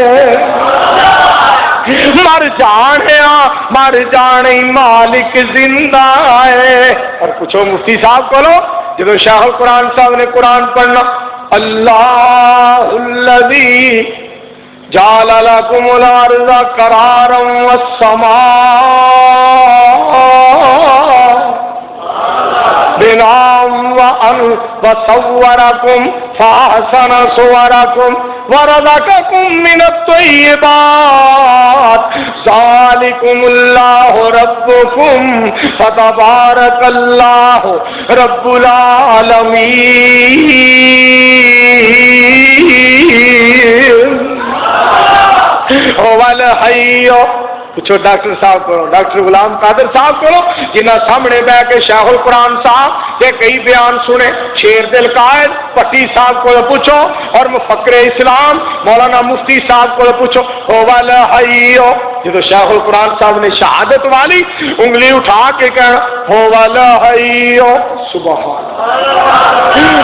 مر جانے مالک زندہ ہے۔ اور پوچھو مفتی صاحب کو جب شاہ القرآن صاحب نے قرآن پڑھنا اللہ الذی جعل لکم الارض قرارا والسماء بناء وصورکم فاحسن صورکم ورزقکم من الطیبات ذالکم اللہ ربکم فتبارک اللہ رب العالمین هو الحی۔ پوچھو ڈاکٹر صاحب کرو، ڈاکٹر غلام قادر صاحب کرو جنہ سامنے بہ کے شیخ القرآن صاحب کے کئی بیان سنے، شیر دل قائد پٹی صاحب کو پوچھو اور مفکر اسلام مولانا مفتی صاحب کو پوچھو هو الحی۔ جب شیخ القرآن صاحب نے شہادت والی انگلی اٹھا کے کہنا هو الحی سبحان اللہ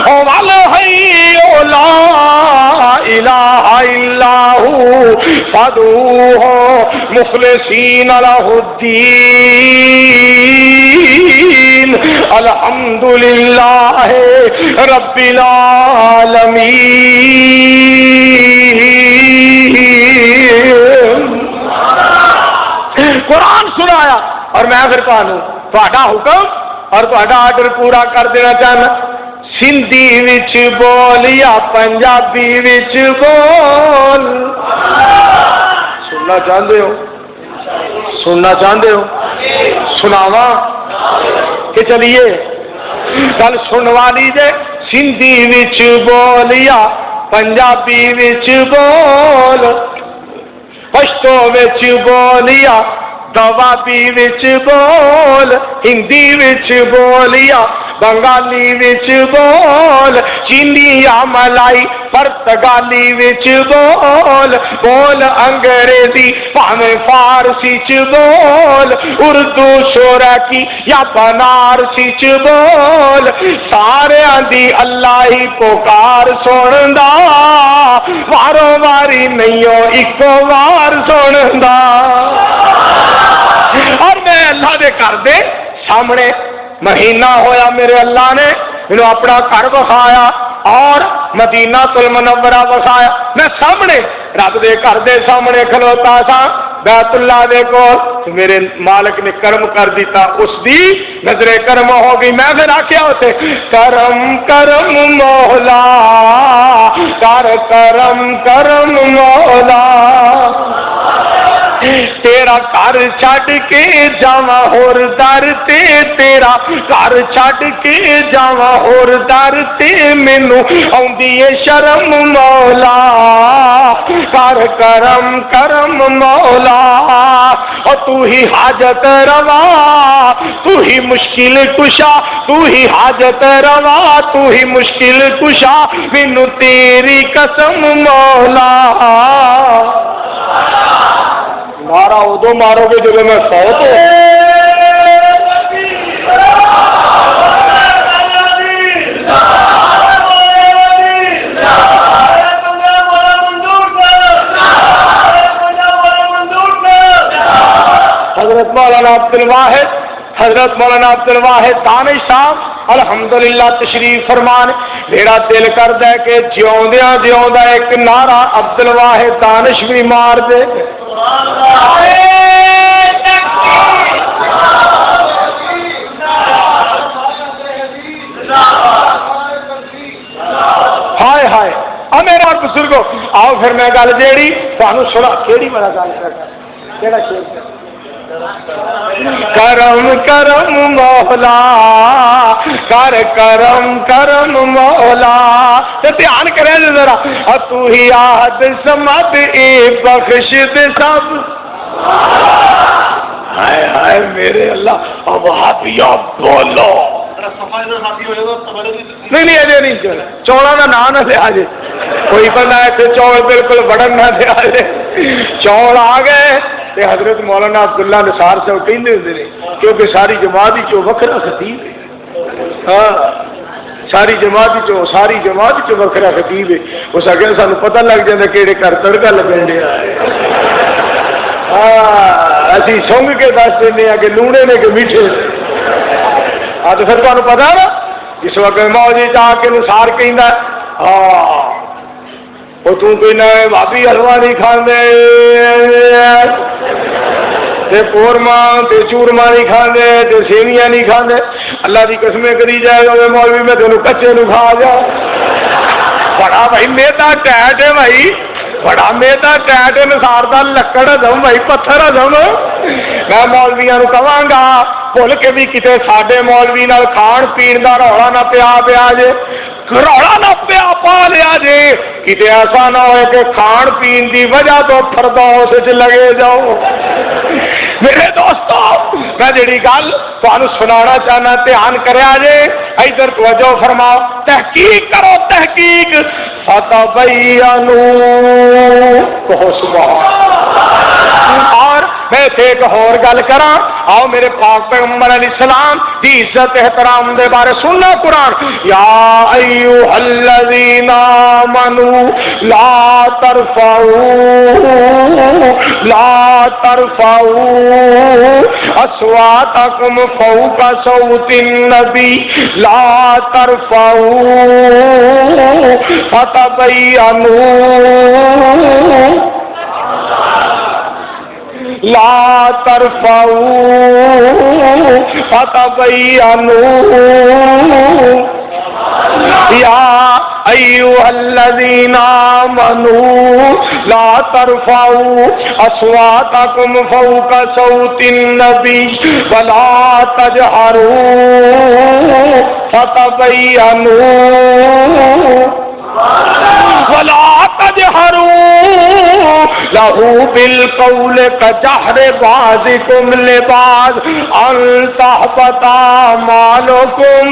هو الحی لا الہ الا هو فادعوہ مخلصین لہ الدین الحمدللہ رب العالمین۔ قرآن سنایا اور میں پھر کہوں تہاڈا حکم اور تہاڈا آرڈر پورا کر دینا چاہنا، سندھی وچ بول یا پنجابی وچ بول، سننا چاہتے ہو؟ سننا چاہتے ہو؟ سناواں کہ چلیے گل سن والی جے، سندھی وچ بول یا پنجابی وچ بول، پشتو وچ بولیا دوابی وچ بول، ہندی وچ بولیا بنگالی وچ بول، چینی یا ملائی پرتگالی وچ بول، بول انگریزی پاویں فارسی چ بول، اردو شورکی یا بنارسی چ بول، سارے دی اللہ ہی پکار سندا، وارو واری نہیں اکو وار سندا۔ اور میں اللہ دے گھر دے سامنے مہینہ ہویا میرے اللہ نے مینو اپنا گھر بخایا اور مدینہ المنورہ بخایا، میں سامنے رب دے گھر دے سامنے کھلوتا سا بیت اللہ دے کول، میرے مالک نے کرم کر دیتا، اس دی نظر کرم ہو گئی، میں پھر آکھیا اسے کرم کرم مولا کر کرم کرم مولا، تیرا گھر چھڈ کے جاواں ہور در تے، تیرا گھر چھڈ کے جاواں ہور در تے، مینوں آوندی اے شرم مولا کر کرم کرم مولا، او تو ہی حاجت روا تو ہی مشکل کشا، تو ہی حاجت روا تو ہی مشکل کشا، مینوں تیری قسم مولا۔ نعرہ ادو مارو گے جب میں فوت ہو۔ حضرت مولانا عبد الواحد دانش صاحب الحمدللہ تشریف فرمان، میرا دل کردا ہے کہ جیوندیاں جیوندا ایک نعرہ عبد الواحد دانش بھی مار دے۔ ہائے ہائے میرا بزرگو آؤ پھر میں گل جیڑی تانوں سنا کیڑی بڑا گل کردا کیڑا شعر کرم کرم مولا کر کرم کرم مولا، دھیان کرے ذرا، تو ہی آہد سمد اے بخش دے سب، ہائے ہائے میرے اللہ، اب ہاتھیا بولو نہیں اجے نہیں چوڑا کا نام نہ دیا جی، کوئی بندہ ایسے چوڑ بالکل بڑن نہ دیا جی، چوڑ آ گئے تے حضرت مولانا عبداللہ نثار صاحب کہندے ہوندے نے کیونکہ ساری جماعت وچوں وکھرا خطیب ہے ہاں ساری جماعت چ وکھرا خطیب ہے اس اگے سانوں پتہ لگ جاندا کہڑے گھر تڑکا لگن دیا اسی سونگ کے دس دینے کہ لونے نے کہ میٹھے ہاں تو پھر تمہیں پتا نا اس وقت موجی چاہ کے نثار کہندا ہاں وہ کوئی نہ بھابی حلوا نہیں کھاندے تے قورمہ تے چورما نہیں کھاندے تے سیویاں نہیں کھاندے اللہ کی قسمیں کری جائے گا مولوی میں تینوں کچے نو کھا جا بڑا بھائی میدا ٹیٹ ہے بھائی بڑا میدا ٹیٹ ہے نثار دا لکڑ ہزم بھائی پتھر ہزم میں مولویاں نو کہاں گا بھول کے بھی کتے ساڈے مولوی نال کھان پین دا رولا نہ پیا جے رولا نہ پا لیا جے کتے ایسا نہ ہوئے کہ کھان پین دی وجہ تو فردوس وچ لگے جاؤ میرے دوستو میں جڑی گل تانوں سنانا چاہنا دھیان کریا جے ادھر توجہ فرماؤ تحقیق کرو تحقیق فتبینوا اور میں ایک اور گل کراں آؤ میرے پاک پیغمبر علیہ السلام دی عزت احترام دے بارے سننا قرآن یا ایھا الذین آمنوا لا ترفعوا اصواتکم فوق صوت النبی لا ترفعوا فتبینوا لا ترفعوا فتبینوا یا ایھا الذین آمنوا لا ترفعوا اصواتکم فوق صوت النبی ولا تجہروا فتبینوا ولا تجہروا لہ بالقول کجہر بعضکم لبعض ان تحبط اعمالکم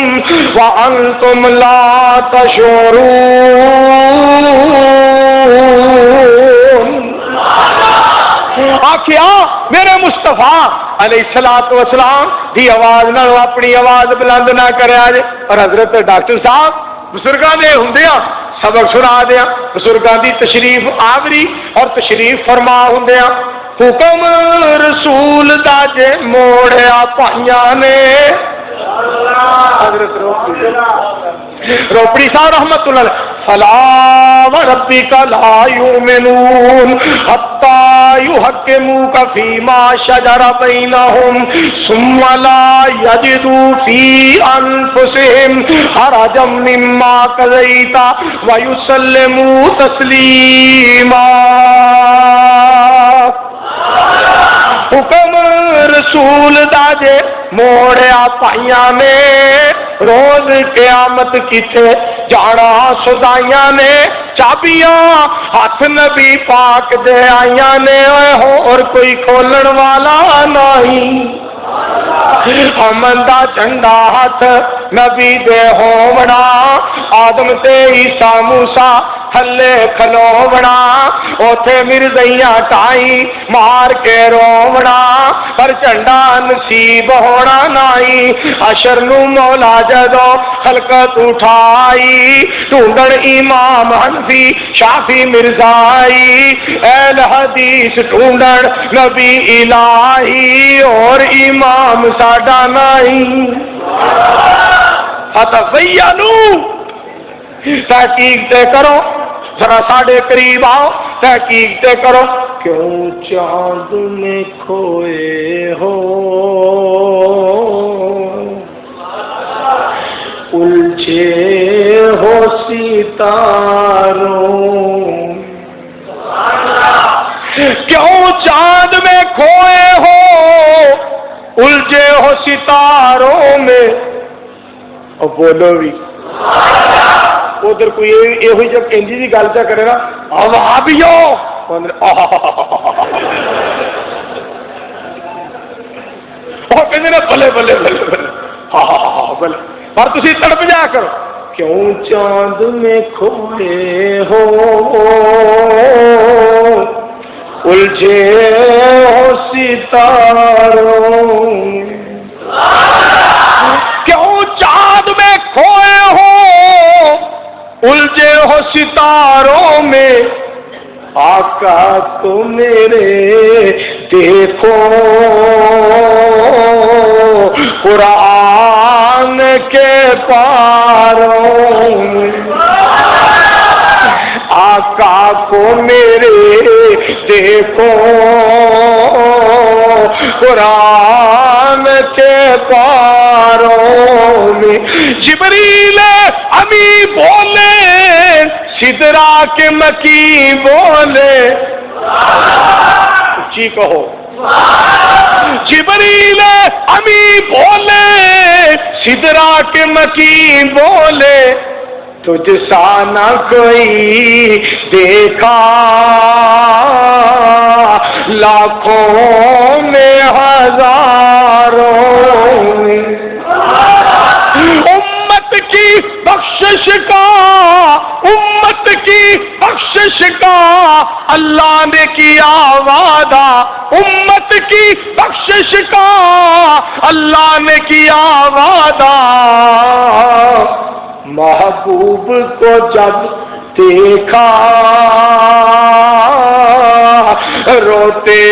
وانتم لا تشعرون آخیا میرے مصطفیٰ علیہ الصلوۃ والسلام دی آواز نال اپنی آواز بلند نہ کریا جے اور حضرت ڈاکٹر صاحب بزرگاں دے ہوندیاں سبق سنا دیا بزرگاں دی تشریف آوری اور تشریف فرما ہوندیاں حکم رسول دا جے موڑیا پائیاں نے حضرت روپڑی صاحب رحمت اللہ علیہ فلا وربک لا یؤمنون حتی یحکموک فیما شجر بینہم ثم لا یجدوا فی انفسہم حرجا مما قضیت ویسلموا تسلیما حکم رسول دا جے موڑیا پائیاں نے روز قیامت کتے جانا سدائیاں نے چابیاں ہاتھ نبی پاک دے آئیاں نے اور کوئی کھولن والا نہیں امن دا جھنڈا ہاتھ نبی دے ہوونا آدم تے عیسیٰ موسیٰ تھلے کھلوونا اوتھے مرزیاں ٹائی مار کے روونا پر جھنڈا نصیب ہونا نہیں حشر نو مولا جدو خلقت اٹھائی ڈھونڈن امام حنفی شافی مرزائی اہل حدیث ڈھونڈن نبی الہی اور امام ساڈا نہیں فتبینوا تحقیق تے کرو ذرا ساڈے قریب آؤ تحقیق تے کرو کیوں چاند میں کھوئے ہو الجھے ہو ستاروں کیوں چاند میں کھوئے ہو الجھے ہو ستاروں میں اور بولو بھی ادھر کوئی یہ جب کنجی کی گل چا کرے نا وہابیو بلے بلے بلے بلے بلے پر تھی تڑپ جا کرو کیوں چاند میں کھوئے ہو الجھے ہو ستاروں میں، کیوں چاند میں کھوئے ہو الجھے ہو ستاروں میں، آقا تو میرے دیکھو قرآن کے پاروں میں، آقا کو میرے دیکھو قرآن کے پاروں میں۔ جبریل امی بولے سدرا کے مکی بولے، اونچی کہو، جبریل امی بولے سدرا کے مکی بولے، تجھ سا نہ کوئی دیکھا لاکھوں میں ہزاروں میں، امت کی بخشش کا، امت کی بخشش کا اللہ نے کیا وعدہ، امت کی بخشش کا اللہ نے کیا وعدہ، محبوب کو جب دیکھا روتے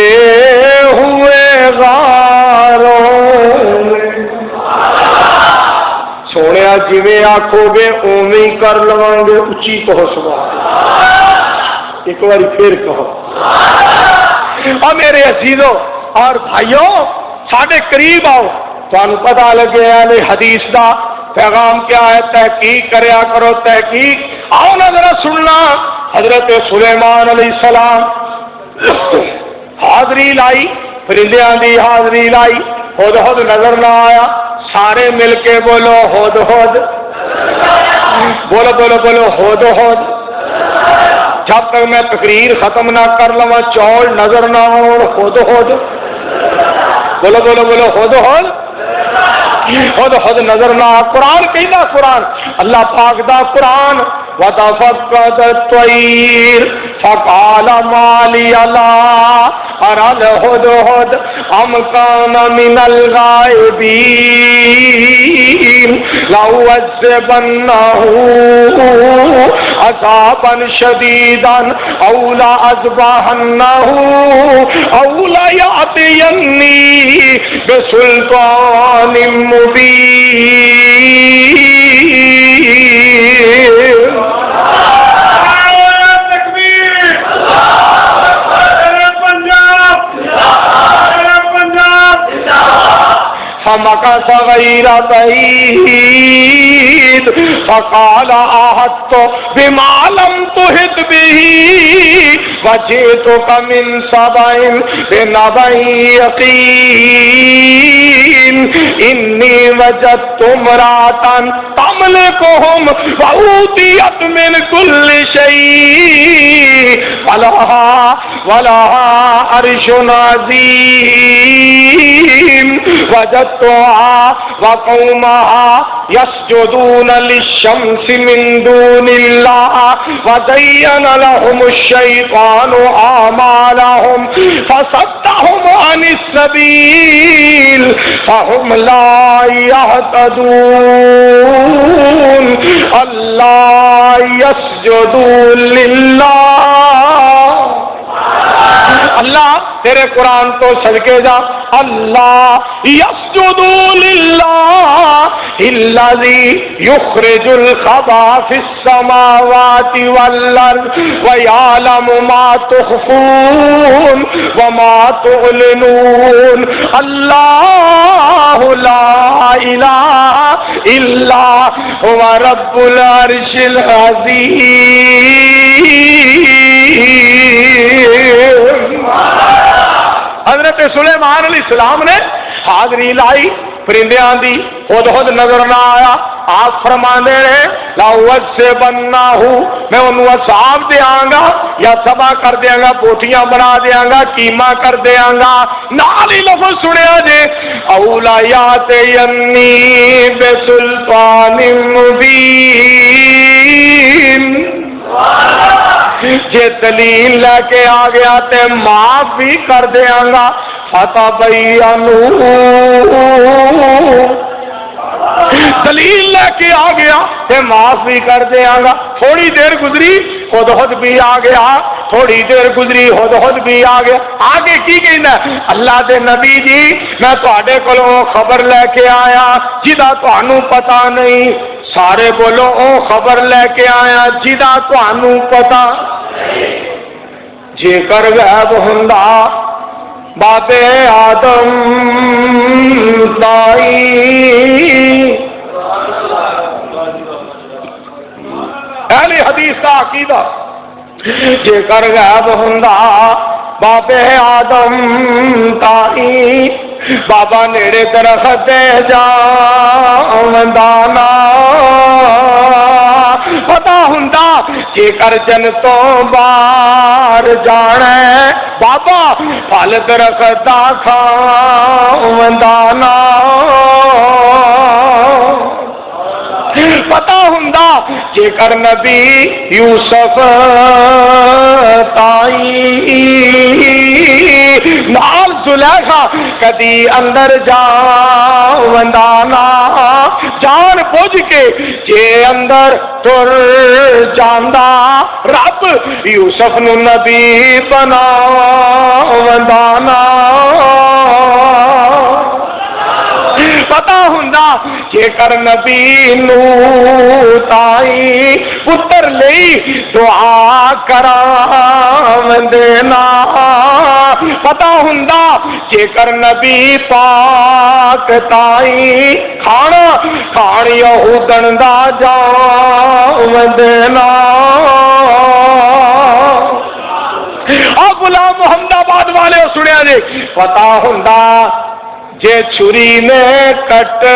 ہوئے غاروں میں، سونے جویں آکھو گے اوویں کر لواں گے، اچھی کہو سبحان اللہ، ایک بار پھر کہو۔ اور میرے عزیزوں اور بھائیوں ساڈے قریب آؤ، تانوں پتہ لگے یعنی حدیث دا پیغام کیا ہے، تحقیق کریا کرو تحقیق۔ آؤ نا ذرا سننا، حضرت سلیمان علیہ السلام حاضری لائی، پرندیاں دی حاضری لائی، ہد ہد نظر نہ آیا، سارے مل کے بولو ہد ہد، بولو بولو بولو ہد ہد، جب تک میں تقریر ختم نہ کر لواں چول نظر نہ آؤ، ہد ہد، بولو بولو بولو ہد ہد، خود خود نظر نہ۔ قرآن کہنا، قرآن اللہ پاک دا قرآن، وَتَفَقَّدَ الطَّيْرُ فَقَالَ مَا لِيَ لَا أَرَى الْهُدْهُدَ أَمْ كَانَ مِنَ الْغَائِبِينَ لَأُعَذِّبَنَّهُ عَذَابًا شَدِيدًا أَوْ لَأَذْبَحَنَّهُ أَوْ لَيَأْتِيَنِّي بِسُلْطَانٍ مُبِينٍ۔ فمكث غير بعيد فقال أحطت بما لم تحط به وجئتك من سبأ بنبأ يقين إني وجدت امرأة تملكهم وأوتيت من كل شيء ولها عرش عظيم وجدتها وقومها يسجدون للشمس من دون الله وزين لهم الشيطان أعمالهم فصدهم عن السبيل فهم لا يهتدون الله يسجدوا لله۔ اللہ تیرے قرآن تو صدقے جا، اللہ یسجدو للہ الذی یخرج الخبا فی السماوات والارض ویعلم ما تخفون وما تعلنون، اللہ لا الہ الا هو رب العرش العظیم۔ حضرت سلیمان علیہ السلام نے حاضری لائی، پرندیاں دی خود خود نظر نہ آیا، آپ فرماندے رہے لاوت سے بننا ہوں، میں انہوں عذاب دیاں گا یا سبا کر دیاں گا، بوٹیاں بنا دیاں گا، کیما کر دیاں گا۔ نالی لفظ سنیا جے اولا یات ینی بسلطان مبین، جے دلیل لے کے آ گیا تے معاف بھی کر دیاں گا فتبینوا دلیل لے کے آ گیا تے معاف بھی کر دیاں گا تھوڑی دیر گزری ہدہد بھی آ گیا تھوڑی دیر گزری ہدہد بھی آ گیا آگے کی کہنا اللہ دے نبی جی میں تواڈے کولوں خبر لے کے آیا جدا تانوں پتہ نہیں سارے بولو او خبر لے کے آیا جدا تانوں پتہ جے کر غیب ہوندا بابے آدم تائی اہل حدیث کا عقیدہ جے کر غیب ہوندا بابے آدم تائی بابا نیڑے درخت جاوندانا پتا ہوندا جے کر جنتوں باہر جانا بابا پھل درخت کھاوندانا پتا ہوندا جے کر نبی یوسف تائی نال زلیخا کدی اندر جاوندانا جان بوجھ کے جے اندر تر جاندا رب یوسف نو نبی بناوندانا پتا ہوندا جے کر نبی نو تائی پتر لئی دعا کراوندینا پتا ہوندا جے کر نبی پاک تائی کھانا کھان یہودن دا جاوندینا غلام محمد آباد والے سنیا جی پتا ہوندا جے چھری نے کٹنا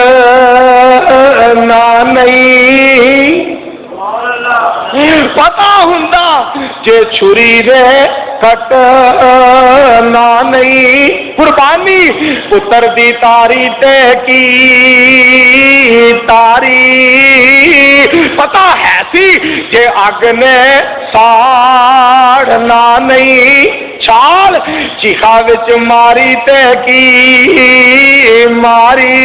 نہیں پتا ہوندا جے چھری نے کٹنا نہیں قربانی پتر دی تاری تے کی تاری پتا ہے سی جے اگ نے ساڑنا نہیں چھال چیخا وچ ماری تے کی ماری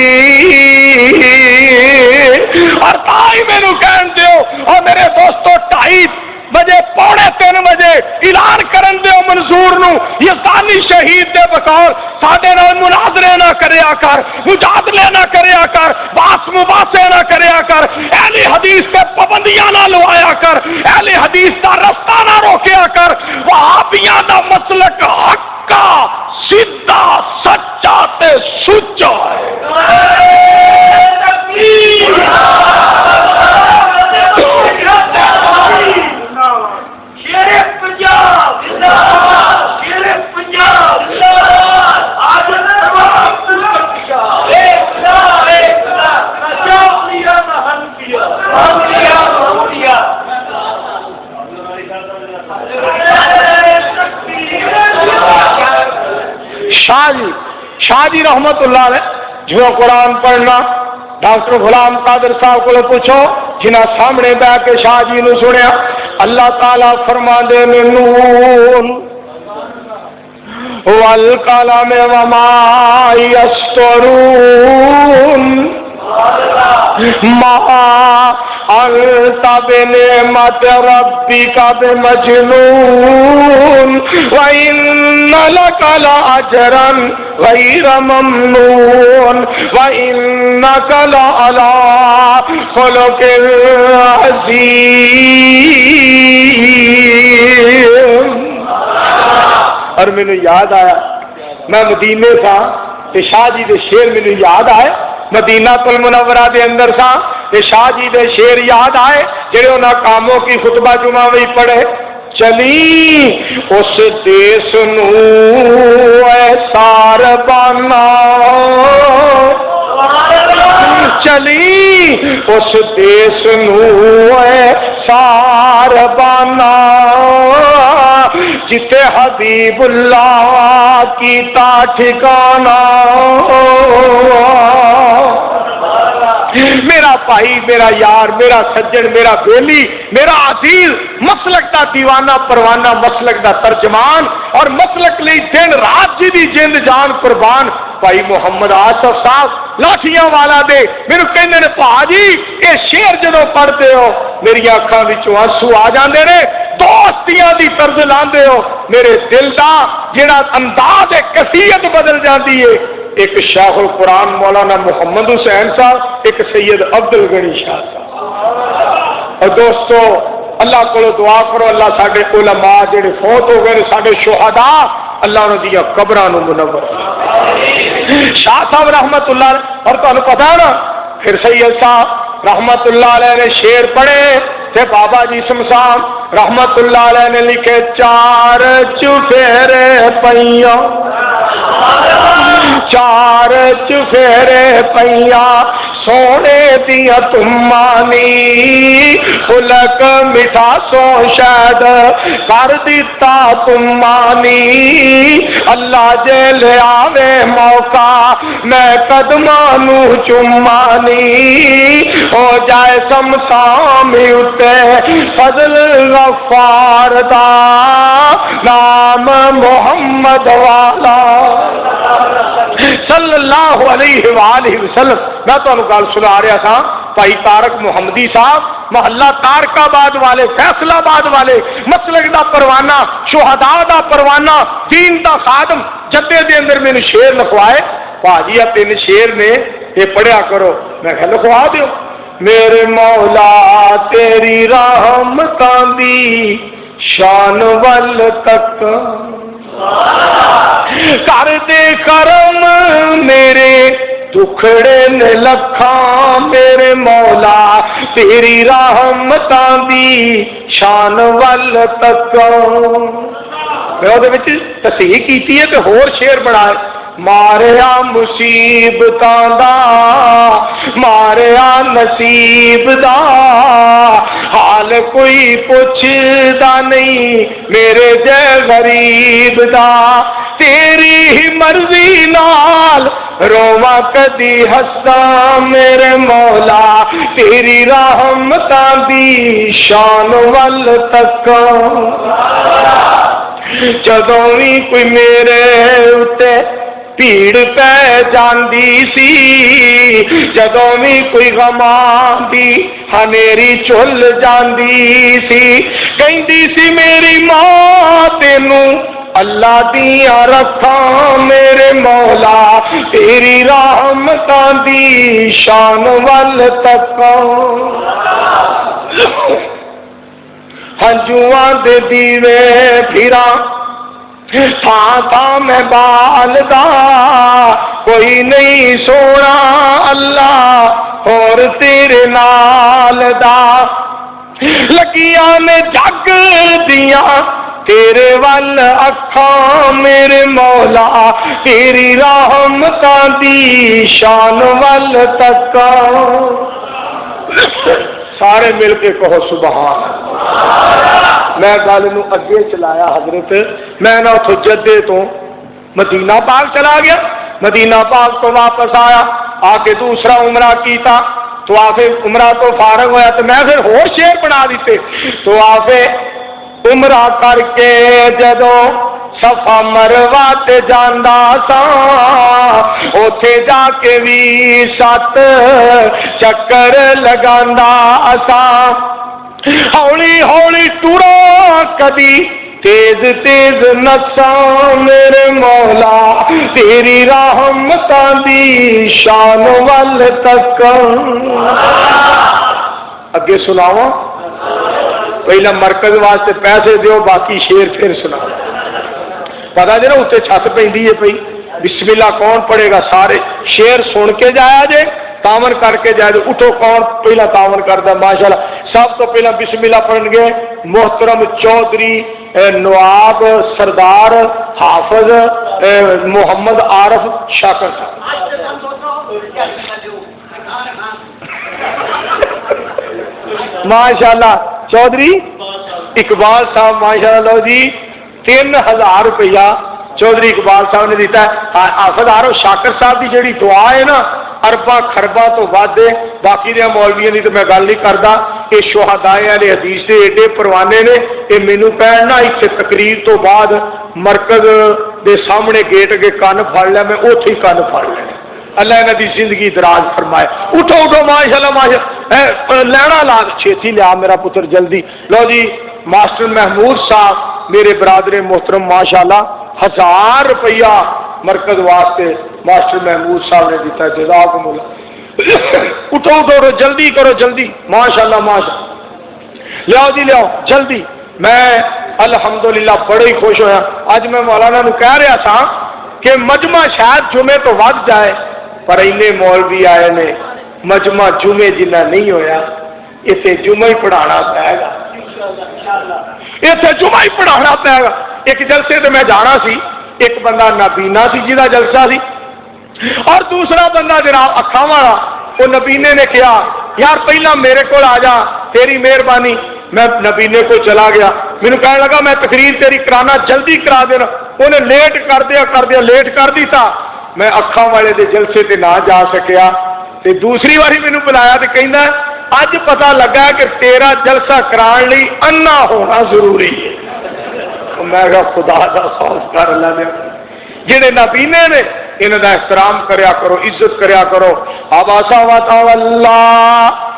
اور تائی میرے کہن دیو اور میرے دوستو 2:30 بجے 2:45 بجے اعلان کرن دیو منظور نو یزدانی شہید دے بطور ساڈے نال مناظرے نہ کریا کر مجادلے نہ کریا کر باس مباحثے نہ کریا کر اہل حدیث تے پابندیاں نہ لوایا کر اہل حدیث دا رستہ نہ روکیا کر وہابیاں دا مسلک حق کا سیدھا سچا تے سچا ہے شاہ جی رحمت اللہ علیہ جو قرآن پڑھنا ڈاکٹر غلام قادر صاحب کو پوچھو جنہ سامنے بہ کے شاہ جی نو سنیا اللہ تعالیٰ فرما دے نون والقلم وما یسطرون ما انت بنعمت ربک بمجنون وان لک لاجرا غیر ممنون وانک لعلی خلق عظیم اور مینوں یاد آیا میں مدینے تھا تے شاہ جی دے شیر مینوں یاد آئے مدینہ المنورہ دے اندر تھا تے شاہ جی دے شیر یاد آئے جڑے انہاں کاموں کی خطبہ جمعہ وی پڑھے چلی اس دیس نو ایسار بانا چلی اس دیس نو ایسار بانا جتے حبیب اللہ کیتا ٹھکانا میرا بھائی میرا یار میرا سجن میرا بیلی میرا عزیز مسلک دا دیوانہ پروانہ، مسلک دا ترجمان اور مسلک لئی دن رات جی دی جند جان قربان بھائی محمد آصف صاحب لاٹھیاں والا دے میرے کہندے نے پاجی اے شعر جدوں پڑھتے ہو میری اکھاں وچوں آنسو آ جاندے نے، دوستیاں دی طرز لاندے ہو، میرے دل دا جڑا انداز ہے کیفیت بدل جاندی ہے۔ ایک شیخ القرآن مولانا محمد حسین صاحب، ایک سید عبد الغنی شاہ صاحب۔ اور دوستو اللہ کو دعا کرو اللہ ساڈے علماء جڑے فوت ہو گئے ساڈے شہداء اللہ انہاں دی قبراں نوں منور شاہ صاحب رحمت اللہ اور تمہیں پتا ہے نا پھر سید صاحب رحمت اللہ علیہ نے شعر پڑھے تے بابا جی شمشان رحمت اللہ علیہ نے لکھے چار چفیرے پئیاں چار چفیرے پئیاں سونے دیا تمانی خلق مٹھا سو شاید کر دیتا تمانی اللہ جے لے آوے موقع میں قدمانو چمانی ہو جائے سمسامی اتے فضل غفار دا نام محمد والا صلی اللہ علیہ وآلہ وسلم۔ میں تو گل سنا رہا تھا بھائی طارق محمدی صاحب محلہ تارک آباد والے فیصلہ آباد والے مسلک دا پروانہ شہداء دا پروانہ دین دا خادم جدے دے اندر میں نے شعر لکھوائے بھاجی تین شعر نے یہ پڑھیا کرو میں کہ لکھوا دیو میرے مولا تیری رحمتاں دی شان ول تک کر دے کرم میرے دکھڑے نے لکھاں میرے مولا تیری رحمتاں دی شان ول تک۔ میں وہ تصحیح کیتی ہے کہ ہور شعر بنائے ماریا مصیبتاں دا ماریا نصیب دا حال کوئی پوچھدا نہیں میرے جے غریب دا تیری ہی مرضی نال رواں کدی ہساں میرے مولا تیری رحمتاں دی شان ول تکاں جدوں وی کوئی میرے اُتے بھیڑ پہ جاندی سی جدوں بھی کوئی غماں دی ہنیری چل جاندی سی کہندی سی میری ماں تینوں اللہ دیاں رکھاں میرے مولا تیری رحمتاں دی شان ول تکاں ہنجواں دے دیوے پھراں تھاں تھاں میں بالدا کوئی نہیں سونا اللہ اور تیرے نال دا لگیاں نے جگ دیاں تیرے ول اکھاں میرے مولا تیری رحمتاں دی شان ول تکاں سارے مل کے کہو سبحان میں گل نو اگے چلایا حضرت میں نہ اتو جدے تو مدینہ پاک چلا گیا مدینہ پاک تو واپس آیا آ کے دوسرا عمرہ کیتا تو آفے عمرہ تو فارغ ہویا تو میں پھر ہور شعر بنا دیتے تو آفے عمرہ کر کے جدوں صفا مروا تے جاندا سا اوتھے جا کے بھی 7 چکر لگاندا سا ہولی ہولی ٹورا کدی تیز تیز نساں میرے مولا تیری رحمتاں دی شان ول تکاں اگے سناواں پہلا مرکز واسطے پیسے دیو باقی شیر پھر سنا پتا جی نا اتنے چھت پہ پی بسم اللہ کون پڑھے گا سارے شیر سن کے جایا جے تاون کر کے جائے اٹھو کون پہلا تاون کرتا ماشاءاللہ سب تو پہلا بسم اللہ پڑھن گے محترم چودھری نواب سردار حافظ محمد عارف شاکر صاحب ماشاءاللہ چودھری اقبال صاحب ماشاءاللہ جی 3000 روپیہ چودھری اقبال صاحب نے دیتا ہے حافظ عارف شاکر صاحب کی جڑی دعا ہے نا ارباں خرباں تو ود ہے باقی دے مولویاں دی تو میں گل نہیں کردا یہ شہدائے والے حدیث کے ایڈے پروانے نے، یہ مینو کہنا اتنے تقریر تو بعد مرکز دے سامنے گیٹ کے کن پھڑ لیا، میں اوتھے ہی کن پھڑ لینے۔ اللہ انہاں دی زندگی دراز فرمائے۔ اٹھو اٹھو ماشاءاللہ ماشاءاللہ، لینا لا چھتی لیا میرا پتر جلدی۔ لو جی ماسٹر محمود صاحب میرے برادر محترم ماشاءاللہ 1000 روپیہ مرکز واسطے ماسٹر محمود صاحب نے دیتا، جزاکم اللہ۔ اٹھو اٹھو جلدی کرو جلدی، ماشاءاللہ ماشاءاللہ، لیاؤ جی لیاؤ جلدی۔ میں الحمدللہ بڑے ہی خوش ہویا۔ اج میں مولانا نو کہہ رہا تھا کہ مجمع شاید جمعے تو ود جائے، پر اینے مولوی آئے نے مجمع جمعے جنہ نہیں ہویا، اسے جمعہ ہی پڑھانا پائے گا، اسے جمعہ ہی پڑھانا پائے گا۔ ایک جلسے تے میں جانا سی، ایک بندہ نابینا سی جہاں جلسہ سی، اور دوسرا بندہ جناب اکھاں والا، وہ نبینے نے کہا یار پہلا میرے کو آ جا، تیری مہربانی۔ میں نبینے کو چلا گیا، مینوں کہنے لگا میں تقریر تیری کرانا، جلدی کرا دینا۔ انہیں لیٹ کر دیا لیٹ کر دیتا، میں اکھاں والے دے جلسے تے نہ جا سکیا۔ تے دوسری باری مینوں بلایا تے کہندا اج پتہ لگا کہ تیرا جلسہ کران لئی انا ہونا ضروری ہے۔ میں کہا خدا دا خوف کر اللہ دے، جڑے نبینے نے انہاں دا احترام کریا کرو، عزت کریا کرو۔ اباسا وتولى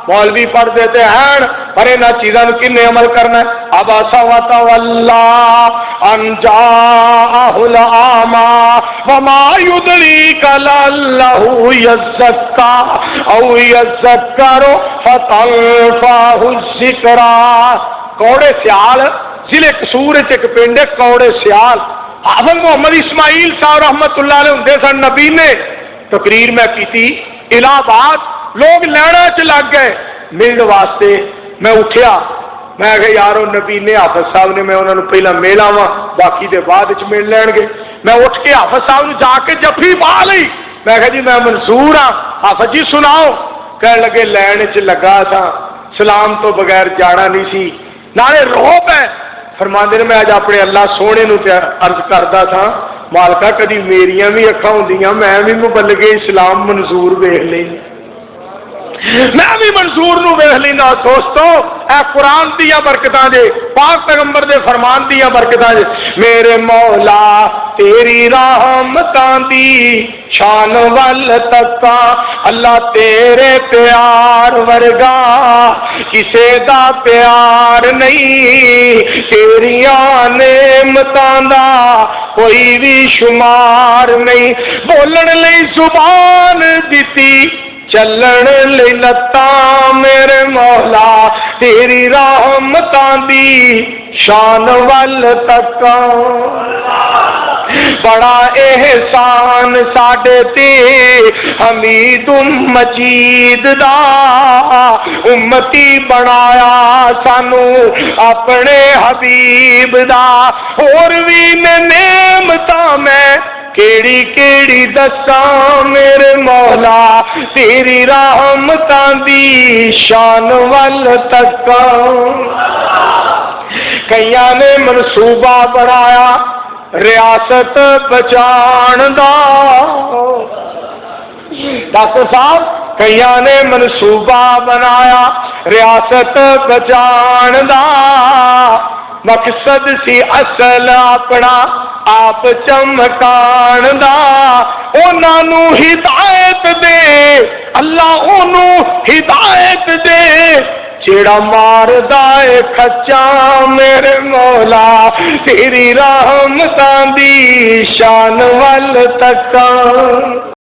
مولوی پڑھ دیتے ہیں پر انہاں چیزاں نوں کنے عمل کرنا ہے۔ اباسا وتولى ان جاءه الأعمى وما يدريك لعله يزكى او يذكر فتنفعه الذكرى۔ کوڑے سیال ضلع قصور ایک پنڈ ہے کوڑے سیال، حافظ محمد اسماعیل صاحب رحمت اللہ علیہ ہوں سن نبی نے تقریر میں کی تھی الہ آباد، لوگ لینا چ لگ گئے ملنے واسطے۔ میں اٹھیا، میں کہ یارو نبی نے حافظ صاحب نے، میں انہوں نے پہلا مل آواں باقی دے بعد مل لین گے۔ میں اٹھ کے حافظ صاحب نے جا کے جفی پا لی، میں کہ جی میں منصور ہاں، حافظ جی سناؤ۔ کہنے لگے لین چ لگا تھا، سلام تو بغیر جانا نہیں سی، نالے روب ہے۔ فرماندے نے میں اج اپنے اللہ سونے نو عرض کردا تھا مالکا کدی میریاں بھی اکھاں ہوندیاں میں بھی مبلغ اسلام منظور ویکھ لئی، میں بھی منظور نو ویکھ لینا۔ دوستو اے قرآن دیا برکتاں جے، پاک پیغمبر دے فرمان دیا برکتاں جے۔ میرے مولا تیری رحمتاں دی شان ول تکا، اللہ تیرے پیار ورگا کسے دا پیار نہیں، تیریاں نعمتاں دا کوئی بھی شمار نہیں۔ بولن لئی زبان دتی، چلن لئی لتاں، میرے مولا تیری رحمتاں دی شان ول تکاں۔ بڑا احسان ساڈے تے حمید مجید دا، امتی بنایا سانو اپنے حبیب دا۔ اور بھی نے نعمتاں میں کیڑی کیڑی دساں، میرے مولا تیری رحمتاں دی شان ول تکاں۔ کئیاں نے منصوبہ بنایا ریاست بچان دا، ڈاکٹر صاحب کئیاں نے منصوبہ بنایا ریاست بچان دا، مقصد سی اصل اپنا آپ چمکان دا۔ انہاں نو ہدایت دے اللہ، انہوں ہدایت دے جیڑا ماردا اے کھچاں، میرے مولا تیری رحمتاں دی شان ول تکاں۔